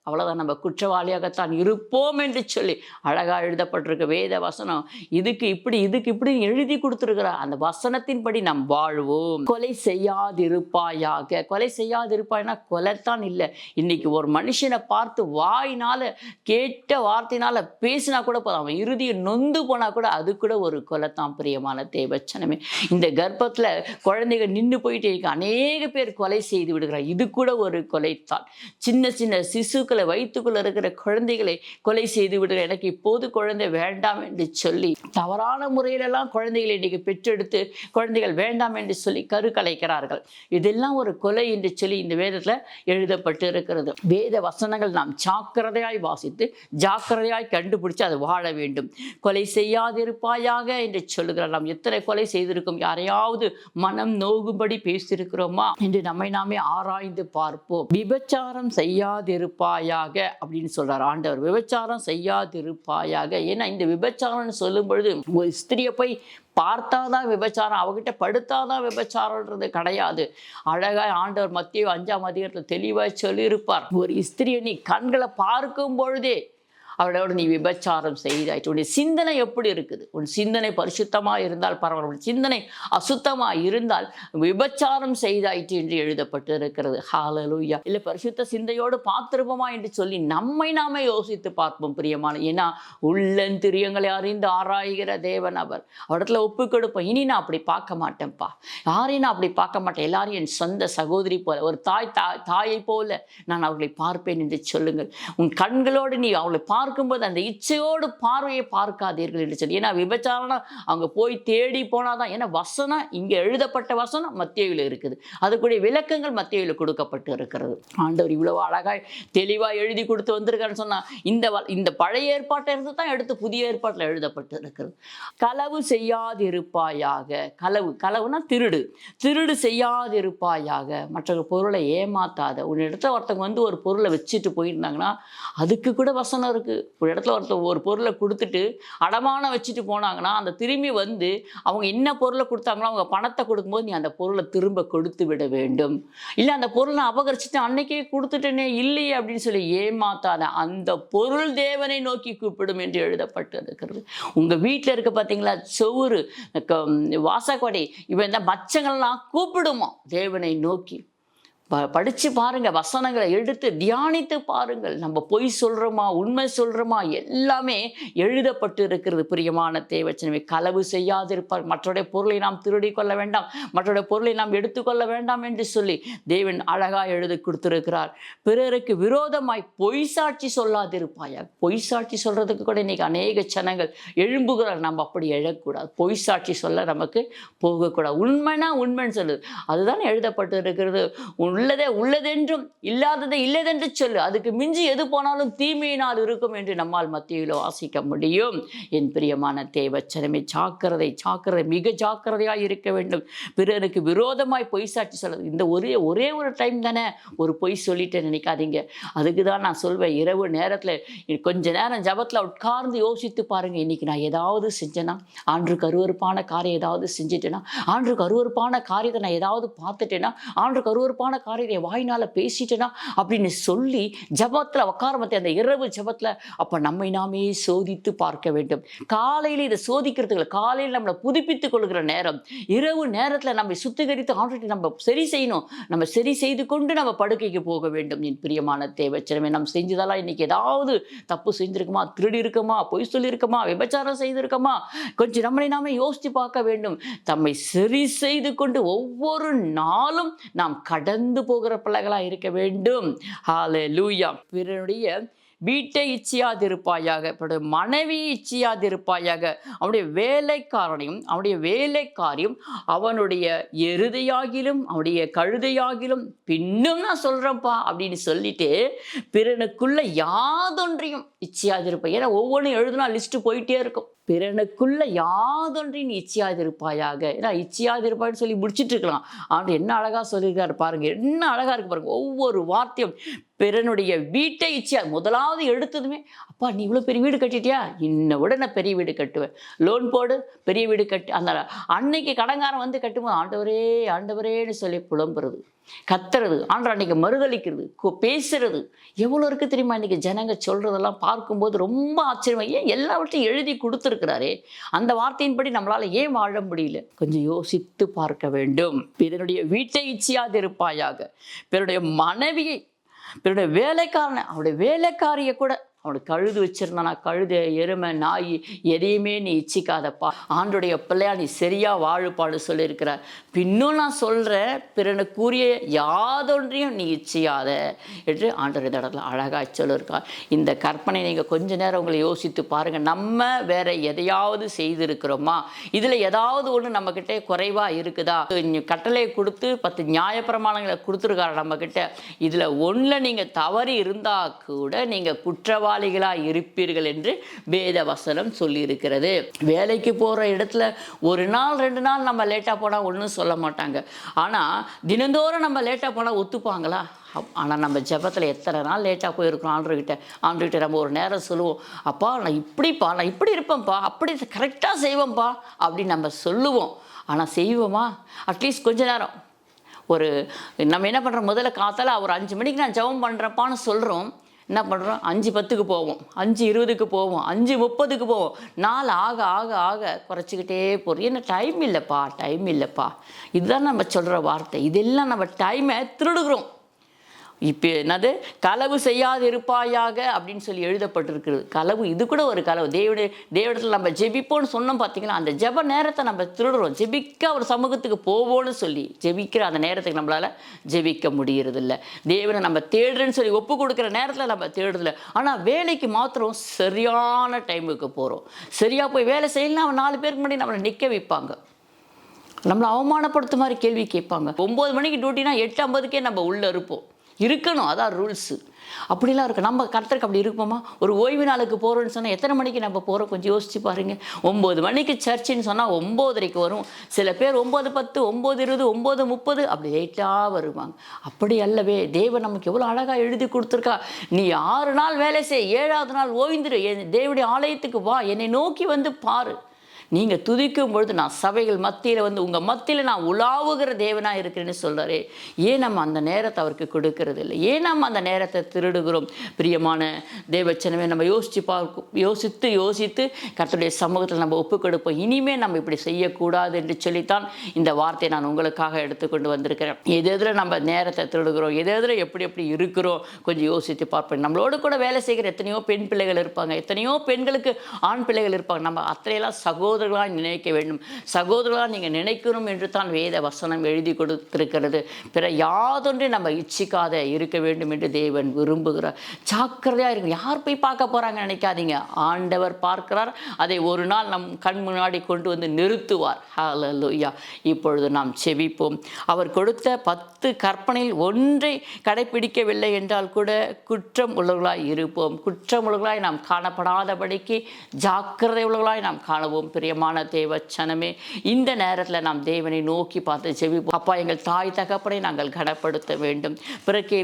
அவ்வளோதான், நம்ம குற்றவாளியாகத்தான் இருப்போம் என்று சொல்லி அழகாக எழுதப்பட்டிருக்க வேத வசனம் இதுக்கு இப்படி எழுதி கொடுத்துருக்கிறார். அந்த வசனத்தின்படி நாம் வாழ்வோம். கொலை செய்யாதிருப்பாயாக. கொலை செய்யாதிருப்பாய்னா கொலைத்தான் இல்லை. இன்னைக்கு ஒரு மனுஷனை பார்த்து வாயினால கேட்ட வார்த்தையினால பேசினா கூட போதும், அவன் இறுதியை நொந்து போனா கூட அது கூட ஒரு கொலைத்தான் பிரியமான தேவச்சனமே. இந்த கர்ப்பத்தில் குழந்தைகள் நின்று போயிட்டு அநேக பேர் கொலை செய்து விடுகிறார். இது கூட ஒரு கொலைத்தான். சின்ன சின்ன சிசு வயிற்றுக்குள்ள இருக்கிற குழந்தைகளை கொலை செய்து விடுற. எனக்கு இப்போது குழந்தை வேண்டாம் என்று சொல்லி தவறான முறையிலெல்லாம் குழந்தைகளை இன்னைக்கு பெற்றெடுத்து குழந்தைகள் வேண்டாம் என்று சொல்லி கரு கலைக்கிறார்கள். இதெல்லாம் ஒரு கொலை என்று சொல்லி இந்த வேதத்தில் எழுதப்பட்டு இருக்கிறது. வேத வசனங்கள் நாம் ஜாக்கிரதையாய் வாசித்து ஜாக்கிரதையாய் கண்டுபிடிச்சு அதை வாழ வேண்டும். கொலை செய்யாதிருப்பாயாக என்று சொல்லுகிறார். நாம் எத்தனை கொலை செய்திருக்கோம், யாரையாவது மனம் நோகும்படி பேசியிருக்கிறோமா என்று நம்மை நாமே ஆராய்ந்து பார்ப்போம். விபச்சாரம் செய்யாதிருப்பாய் அப்படின்னு சொல்றார் ஆண்டவர். விபச்சாரம் செய்யாதிருப்பாயாக. ஏன்னா இந்த விபச்சாரம்னு சொல்லும் பொழுது ஒரு ஸ்திரியை போய் பார்த்தாதான் விபச்சாரம், அவகிட்ட படுத்தாதான் விபச்சாரம்ன்றது கிடையாது. அழகாய் ஆண்டவர் மத்தேயு 5ஆம் அதிகாரத்தில் தெளிவாய் சொல்லியிருப்பார். ஒரு ஸ்திரியை நீ கண்களை பார்க்கும் பொழுதே அவளோட நீ விபச்சாரம் செய்தாயிற்று. உன்னுடைய சிந்தனை எப்படி இருக்குது? உன் சிந்தனை பரிசுத்தமாக இருந்தால் பரவாயில்ல, உன் சிந்தனை அசுத்தமாக இருந்தால் விபச்சாரம் செய்தாயிற்று என்று எழுதப்பட்டு இருக்கிறது. ஹல்லேலூயா. இல்லை பரிசுத்த சிந்தையோடு பார்த்திருப்போமா என்று சொல்லி நம்மை நாமே யோசித்து பார்ப்போம் பிரியமான. ஏன்னா உள்ளந்திரியங்களை அறிந்து ஆராய்கிற தேவன் அவர். அவரிடத்துல ஒப்பு கொடுப்போம். இனி நான் அப்படி பார்க்க மாட்டேன்ப்பா, யாரையும் நான் அப்படி பார்க்க மாட்டேன், எல்லாரும் என் சொந்த சகோதரி போல, ஒரு தாயை போல நான் அவர்களை பார்ப்பேன் என்று சொல்லுங்கள். உன் கண்களோடு நீ அவளை பார்க்கும்போது அந்த இச்சையோடு பார்வையை பார்க்காதீர்கள் என்று சொல்லி. ஏன்னா விபச்சாரம்னா அவங்க போய் தேடி போனாதான். ஏன்னா வசனம் இங்கே எழுதப்பட்ட வசனம் மத்தேயுவில் இருக்குது, அதுக்குடைய விளக்கங்கள் மத்தேயுவில் கொடுக்கப்பட்டு இருக்கிறது. ஆண்டவர் இவ்வளவு அழகாய் தெளிவாக எழுதி கொடுத்து வந்திருக்காருன்னு சொன்னா இந்த பழைய ஏற்பாட்டை இருந்து தான் எடுத்து புதிய ஏற்பாட்டில் எழுதப்பட்டு இருக்கிறது. களவு செய்யாதிருப்பாயாக. களவுனா திருடு செய்யாதிருப்பாயாக. மற்ற பொருளை ஏமாத்தாத. உன் இடத்துல ஒருத்தவங்க வந்து ஒரு பொருளை வச்சுட்டு போயிருந்தாங்கன்னா அதுக்கு கூட வசனம் இருக்கு. ஒரு இடத்துல ஒரு பொருளை கொடுத்துட்டு அடமானம் வச்சுட்டு போனாங்கன்னா அந்த திரும்பி வந்து அவங்க என்ன பொருளை கொடுத்தாங்களோ அவங்க பணத்தை கொடுக்கும்போது நீ அந்த பொருளை திரும்ப கொடுத்து விட வேண்டும். இல்லை அந்த பொருளை அபகரிச்சுட்டு அன்னைக்கே கொடுத்துட்டேனே இல்லையே அப்படின்னு சொல்லி ஏமாத்தாத. அந்த பொருள் தேவனை நோக்கி கூப்பிடும் என்று எழுதப்பட்டு இருக்கிறது. உங்க வீட்டில் இருக்க பார்த்தீங்களா செவுரு, வாசக்கடை, இவன் இந்த மச்சங்கள்லாம் கூப்பிடுமா தேவனை நோக்கி. படித்து பாருங்கள், வசனங்களை எடுத்து தியானித்து பாருங்கள். நம்ம பொய் சொல்கிறோமா உண்மை சொல்கிறோமா எல்லாமே எழுதப்பட்டு இருக்கிறது பிரியமான தேவச்சனமே. களவு செய்யாதிருப்பார். மற்றவருடைய பொருளை நாம் திருடி கொள்ள வேண்டாம், மற்றவருடைய பொருளை நாம் எடுத்துக்கொள்ள வேண்டாம் என்று சொல்லி தேவன் அழகாக எழுதி கொடுத்திருக்கிறார். பிறருக்கு விரோதமாய் பொய் சாட்சி சொல்லாதிருப்பாயா. பொய் சாட்சி சொல்கிறதுக்கு கூட இன்றைக்கி அநேக ஜனங்கள் எழும்புகிறார். நம்ம அப்படி எழக்கூடாது. பொய் சாட்சி சொல்ல நமக்கு போகக்கூடாது. உண்மைனா உண்மைன்னு சொல்லுது, அதுதான் எழுதப்பட்டு இருக்கிறது. உள்ளதே உள்ளதென்றும் இல்லாததை இல்லதென்று சொல்லு, அதுக்கு மிஞ்சி எது போனாலும் தீமையினால் இருக்கும் என்று நம்மால் மத்தியில் வாசிக்க முடியும். என் பிரியமான தேவச்சனமே, ஜாக்கிரதை, மிக ஜாக்கிரதையாக இருக்க வேண்டும். பிறருக்கு விரோதமாய் பொய் சாட்சி சொல்றது. இந்த ஒரே ஒரு டைம் தானே ஒரு பொய் சொல்லிட்டு நினைக்காதீங்க. அதுக்கு தான் நான் சொல்வேன், இரவு நேரத்தில் கொஞ்ச நேரம் ஜபத்தில் உட்கார்ந்து யோசித்து பாருங்க. இன்னைக்கு நான் ஏதாவது செஞ்சேன்னா, ஆண்டுக்கு அருவருப்பான காரியம் ஏதாவது செஞ்சுட்டேன்னா, ஆண்டுக்கு அருவருப்பான காரியத்தை நான் ஏதாவது பார்த்துட்டேன்னா, ஆண்டுக்கு அருவருப்பான காரியத்தை வாயினால் பேசிட்டேனா அப்படின்னு சொல்லி ஜபத்தில் உட்காரமத்தை அந்த இரவு ஜபத்தில் அப்போ நம்மை நாமே சோதித்து பார்க்க வேண்டும். காலையில் இதை சோதிக்கிறதுக்கு காலையில் நம்மளை புதுப்பித்துக் கொள்கிற நேரம், இரவு நேரத்தில் நம்ம சுத்திகரித்து ஆல்ரெடி நம்ம சரி செய்யணும். நம்ம சரி செய்து கொண்டு நம்ம படுக்கைக்கு போக வேண்டும். என் பிரியமான தேவச்சனமே, நம்ம செஞ்சதெல்லாம் இன்னைக்கு ஏதாவது தப்பு செஞ்சிருக்குமா, திருடி இருக்குமா, பொய் சொல்லியிருக்கோமா, விபச்சாரம் செய்திருக்கோமா, கொஞ்சம் நம்மளை நாமே யோசித்து பார்க்க வேண்டும். தம்மை சரி செய்து கொண்டு ஒவ்வொரு நாளும் நாம் கடந்து போகிற பிள்ளைகளாக இருக்க வேண்டும். ஹல்லேலூயா. பிறனுடைய வீட்டை இச்சியாதிருப்பாயாக, மனைவியை இச்சியாதிருப்பாயாக, அவனுடைய வேலைக்காரனையும் அவனுடைய வேலைக்காரியும் அவனுடைய எருதையாகிலும் அவனுடைய கழுதையாகிலும் பின்னும் நான் சொல்றேன்ப்பா அப்படின்னு சொல்லிட்டு பிறனுக்குள்ள யாதொன்றையும் இச்சியாதிருப்பாய். ஏன்னா ஒவ்வொன்றும் எழுதுனா லிஸ்ட் போயிட்டே இருக்கும். பிறனுக்குள்ள யாதொன்றின் இச்சியாதிருப்பாயாக. ஏன்னா இச்சியாதிருப்பாய்னு சொல்லி முடிச்சுட்டு இருக்கலாம். அவன் என்ன அழகா சொல்லியிருக்காரு பாருங்க, என்ன அழகா இருக்கு பாருங்க. ஒவ்வொரு வார்த்தையும் பிறனுடைய வீட்டை இச்சியா. முதலாவது எடுத்ததுமே, அப்பா நீ இவ்வளோ பெரிய வீடு கட்டிட்டியா, இன்னும் விட நான் பெரிய வீடு கட்டுவேன், லோன் போடு, பெரிய வீடு கட்டு. அந்த அன்னைக்கு கடங்காரன் வந்து கட்டும்போது ஆண்டவரே ஆண்டவரேன்னு சொல்லி புலம்புறது, கத்துறது, ஆண்டவர் அன்னைக்கு மறுதளிக்கிறது, பேசுறது எவ்வளோ இருக்கு தெரியுமா? இன்னைக்கு ஜனங்க சொல்றதெல்லாம் பார்க்கும்போது ரொம்ப ஆச்சரியமா. ஏன் எல்லாவற்றையும் எழுதி கொடுத்துருக்கிறாரே, அந்த வார்த்தையின்படி நம்மளால ஏன் வாழ முடியல? கொஞ்சம் யோசித்து பார்க்க வேண்டும். பிறனுடைய வீட்டை இச்சியாதிருப்பாயாக, பிறனுடைய மனைவியை, பிறனுடைய வேலைக்காரனை, அவனுடைய வேலைக்காரியை கூட, அவனுக்கு கழுது வச்சிருந்தானா, கழுது, எருமை, நாய் எதையுமே நீ இச்சிக்காதப்பா, ஆண்டுடைய பிள்ளையா நீ சரியா வாழுப்பாடு சொல்லியிருக்கிறார். பின்னும் நான் சொல்கிறேன், பிறனுக்குரிய யாதொன்றையும் நீ இச்சியாத என்று ஆண்டவர் இந்த இடத்துல அழகாக சொல்லியிருக்கார். இந்த கற்பனை நீங்கள் கொஞ்ச நேரம் உங்களை யோசித்து பாருங்கள். நம்ம வேற எதையாவது செய்திருக்கிறோமா? இதில் ஏதாவது ஒன்று நம்மக்கிட்ட குறைவாக இருக்குதா? கட்டளை கொடுத்து 10 நியாயப்பிரமாணங்களை கொடுத்துருக்காரு நம்மக்கிட்ட. இதில் ஒன்றில் நீங்கள் தவறி இருந்தால் கூட நீங்கள் குற்றவாளிகளாக இருப்பீர்கள் என்று வேத வசனம் சொல்லியிருக்கிறது. வேலைக்கு போகிற இடத்துல ஒரு நாள் 2 நாள் நம்ம லேட்டாக போனால் ஒன்றும் சொல்ல மாட்டாங்க. ஆனால் தினந்தோறும் நம்ம லேட்டாக போனால் ஒத்துப்பாங்களா? ஆனால் நம்ம ஜெபத்தில் எத்தனை நாள் லேட்டாக போயிருக்கோம் ஆண்டுகிட்ட நம்ம ஒரு நேரம் சொல்லுவோம், அப்பா நான் இப்படி இருப்பேன்ப்பா, அப்படி கரெக்டாக செய்வேன்ப்பா அப்படின்னு நம்ம சொல்லுவோம். ஆனால் செய்வோமா? அட்லீஸ்ட் கொஞ்ச நேரம் நம்ம என்ன பண்ணுறோம், முதல்ல காத்தால ஒரு 5 மணிக்கு நான் ஜெபம் பண்ணுறப்பான்னு சொல்கிறோம். என்ன பண்ணுறோம், 5:10 போவோம், 5:20 போவோம், 5:30 போவோம். நாள் ஆக ஆக ஆக குறைச்சிக்கிட்டே போகிறோம். ஏன்னா டைம் இல்லைப்பா. இதுதான் நம்ம சொல்கிற வார்த்தை. இதெல்லாம் நம்ம டைமை திருடுகிறோம். இப்போ என்னது, களவு செய்யாது இருப்பாயாக அப்படின்னு சொல்லி எழுதப்பட்டிருக்கிறது. களவு, இது கூட ஒரு களவு. தேவடத்தில் நம்ம ஜெபிப்போன்னு சொன்னோம் பார்த்தீங்களா, அந்த ஜெப நேரத்தை நம்ம திருடுறோம். ஜெபிக்க ஒரு சமூகத்துக்கு போவோன்னு சொல்லி ஜெபிக்கிற அந்த நேரத்துக்கு நம்மளால் ஜெபிக்க முடியறதில்ல. தேவனை நம்ம தேடுறேன்னு சொல்லி ஒப்பு கொடுக்குற நேரத்தில் நம்ம தேடுறதில்ல. ஆனால் வேலைக்கு மாத்திரம் சரியான டைமுக்கு போகிறோம். சரியாக போய் வேலை செய்யலாம், அவன் 4 பேருக்கு முன்னாடி நம்மளை நிற்க வைப்பாங்க, நம்மளை அவமானப்படுத்த மாதிரி கேள்வி கேட்பாங்க. 9 மணிக்கு டியூட்டினா 8:50 நம்ம உள்ளே இருப்போம், இருக்கணும், அதான் ரூல்ஸு. அப்படிலாம் இருக்குது. நம்ம கர்த்தருக்கு அப்படி இருப்போமா? ஒரு ஓய்வு நாளுக்கு போகிறோன்னு சொன்னால் எத்தனை மணிக்கு நம்ம போகிறோம் கொஞ்சம் யோசிச்சு பாருங்கள். 9 மணிக்கு சர்ச்சின்னு சொன்னால் 9:30 வரும். சில பேர் 9:10, 9:20, 9:30 அப்படி லேட்டாக வருவாங்க. அப்படி அல்லவே. தேவன் நமக்கு எவ்வளோ அழகாக எழுதி கொடுத்துருக்கா. நீ 6 நாள் வேலை செய், 7ஆவது நாள் ஓய்ந்துரு, என் தேவனுடைய ஆலயத்துக்கு வா, என்னை நோக்கி வந்து பாரு. நீங்கள் துதிக்கும் பொழுது நான் சபைகள் மத்தியில் வந்து உங்கள் மத்தியில் நான் உலாவுகிற தேவனாக இருக்கிறேன்னு சொல்கிறாரே. ஏன் நம்ம அந்த நேரத்தை அவருக்கு கொடுக்கறது இல்லை? ஏன் நம்ம அந்த நேரத்தை திருடுகிறோம்? பிரியமான தேவச்சனமே, நம்ம யோசித்து கர்த்தருடைய சமூகத்தில் நம்ம ஒப்பு கொடுப்போம். இனிமேல் நம்ம இப்படி செய்யக்கூடாது என்று சொல்லித்தான் இந்த வார்த்தையை நான் உங்களுக்காக எடுத்துக்கொண்டு வந்திருக்கிறேன். எதில் நம்ம நேரத்தை திருடுகிறோம், எதில் எப்படி இருக்கிறோம் கொஞ்சம் யோசித்து பார்ப்போம். நம்மளோடு கூட வேலை செய்கிற எத்தனையோ பெண் பிள்ளைகள் இருப்பாங்க, எத்தனையோ பெண்களுக்கு ஆண் பிள்ளைகள் இருப்பாங்க. நம்ம அத்தனையெல்லாம் சகோதரர்களாக நினைக்க வேண்டும். சகோதரர்களாக நீங்கள் நினைக்கணும் என்று தான் வேத வசனம் எழுதி கொடுத்திருக்கிறது. பிற யாதொன்று நம்ம இச்சிக்காத இருக்க வேண்டும் என்று தேவன் விரும்புகிறார். ஜாக்கிரதையாக இருக்கு. யார் போய் பார்க்க போகிறாங்க நினைக்காதீங்க. ஆண்டவர் பார்க்கிறார். அதை ஒரு நாள் நம் கண் முன்னாடி கொண்டு வந்து நிறுத்துவார். ஹல்லேலூயா. இப்பொழுது நாம் செபிப்போம். அவர் கொடுத்த 10 கற்பனையில் ஒன்றை கடைபிடிக்கவில்லை என்றால் கூட குற்றம் உள்ளவர்களாய் இருப்போம். குற்றம் உள்ளவர்களாய் நாம் காணப்படாதபடிக்கு ஜாக்கிரதை உள்ளவர்களாய் நாம் காணுவோம். பிரியமான தேவச்சனமே, இந்த நேரத்தில் நாம் தேவனை நோக்கி பார்த்து ஜெபிப்போம். அப்பா, எங்கள் தாய் தகப்பனை நாங்கள் கனப்படுத்த வேண்டும். பிறகு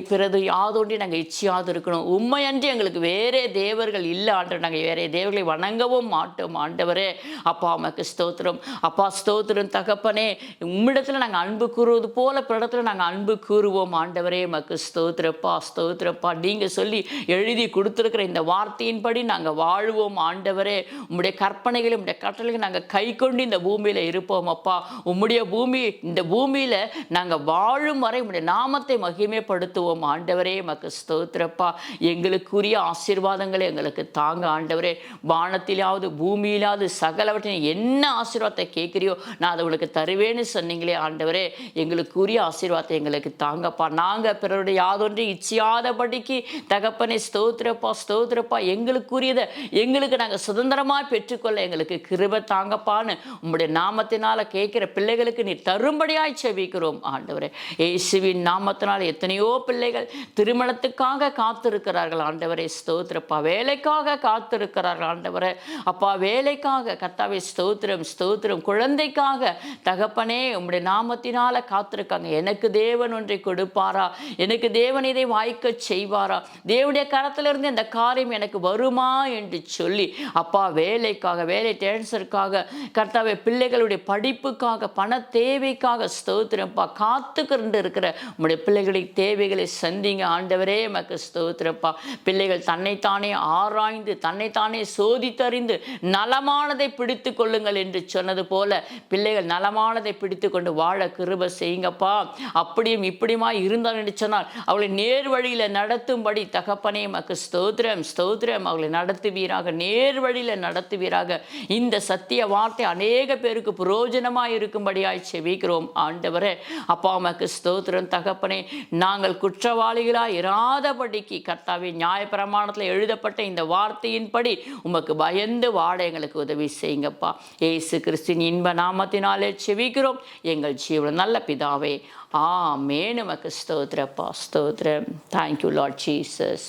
யாதொன்றி நாங்கள் இச்சையாது இருக்கணும். உண்மையன்றி எங்களுக்கு வேறே தேவர்கள் இல்லை ஆண்டு. நாங்கள் வேறே தேவர்களை வணங்கவும் மாட்டோம் ஆண்டவரே. அப்பா, உமக்கு ஸ்தோத்திரம். அப்பா, ஸ்தோத்திரம் தகப்பனே. உம்மிடத்தில் நாங்கள் அன்பு கூறுவது போல பிறடத்துல நாங்கள் அன்பு கூறுவோம் ஆண்டவரே. உமக்கு ஸ்தோத்திரப்பா, ஸ்தோத்திரப்பா. நீங்கள் சொல்லி எழுதி கொடுத்துருக்கிற இந்த வார்த்தையின்படி நாங்கள் வாழ்வோம் ஆண்டவரே. உம்முடைய கற்பனைகளை, உம்முடைய கட்டளைகளை நாங்கள் கை கொண்டு இந்த பூமியில் இருப்போம் அப்பா. உம்முடைய பூமி, இந்த பூமியில் நாங்கள் வாழும் வரை உம்முடைய நாமத்தை மகிமைப்படுத்துவோம் ஆண்டவரே. உமக்கு ஸ்தோத்திரப்பா. எங்களுக்குரிய ஆசீர்வாதங்களை எங்களுக்கு தாங்க ஆண்டவரே. வானத்திலாவது பூமியிலாவது சகலவற்றையும் என்ன ஆசீர்வாதத்தை கேட்குறியோ நான் அதை உனக்கு தருவேன்னு சொன்னீங்களே ஆண்டவரே. எங்களுக்குரிய ஆசீர்வாதத்தை எங்களுக்கு தாங்கப்பா. நாங்கள் பிறருடைய யாதொன்று இச்சையாதபடிக்கு தகப்பனே ஸ்தோத்திரப்பா, ஸ்தோத்திரப்பா. எங்களுக்குரியதை எங்களுக்கு நாங்கள் சுதந்திரமாக பெற்றுக்கொள்ள எங்களுக்கு கிருபை தாங்கப்பான்னு உம்முடைய நாமத்தினால் கேட்குற பிள்ளைகளுக்கு நீ தரும்படியாய் செபிக்கிறோம் ஆண்டவரே. இயேசுவின் நாமத்தினால் எத்தனையோ பிள்ளைகள் திருமணத்துக்காக காத்திருக்கிறார்கள் ஆண்டவரே. ஸ்தோத்திரப்பா. வேலைக்காக காத்திருக்கிறார்கள் ஆண்டவரே. அப்பா, வேலைக்காக கர்த்தாவே ஸ்தோத்திரம், ஸ்தோத்திரம். குழந்தைக்காக தகப்பனே உம்முடைய நாமத்தினால காத்திருக்காங்க. எனக்கு தேவன் ஒன்றை கொடுப்பாரா, எனக்கு தேவன் இதை வாய்க்க செய்வாரா, தேவனுடைய கரத்திலிருந்து இந்த காரியம் எனக்கு வருமா என்று சொல்லி அப்பா, வேலைக்காக, வேலை டிரான்ஸ்ஃபருக்காக கர்த்தாவே, பிள்ளைகளுடைய படிப்புக்காக, பண தேவைக்காக ஸ்தோத்திரப்பா காத்துக்கிட்டு இருக்கிற உம்முடைய பிள்ளைகளுடைய தேவைகளை சந்திங்க ஆண்டவரே. மக்கு ஸ்தோத்திரப்பா. பிள்ளைகள் தன்னைத்தானே ஆராய்ந்து தன்னைத்தானே சோதித்தறிந்து நலமானதை பிடித்து கொள்ளுங்கள் என்று சொன்னது போல பிள்ளைகள் நலமானதை பிடித்து கொண்டு வாழ கிருபை செய்யுங்கப்பா. அப்படியும் இப்படியுமா இருந்தால் என்று சொன்னால் அவளை நேர் வழியில் நடத்தும்படி தகப்பனே மக்கு ஸ்தோத்திரம், ஸ்தோத்திரம். அவளை நடத்துவீராக, நேர் வழியில் நடத்துவீராக. இந்த சத்திய வார்த்தை அநேக பேருக்கு பிரயோஜனமாக இருக்கும்படியாய் செபிக்கிறோம் ஆண்டவரே. அப்பா, மக்கு ஸ்தோத்திரம் தகப்பனே. நாங்கள் குற்றவாளிகளாக இராதபடிக்கு கர்த்தாவே, நியாயப்பிரமாணத்தில் எழுதப்பட்ட இந்த வார்த்தையின்படி உமக்கு பயந்து வாழ எங்களுக்கு உதவி செய்யுங்கப்பா. இயேசு கிறிஸ்துவின் இன்ப நாமத்தினாலே செபிக்கிறோம் எங்கள் ஜீவன் நல்ல பிதாவே. ஆமென். உமக்கு ஸ்தோத்திரப்பா, ஸ்தோத்திரம். Thank you Lord Jesus.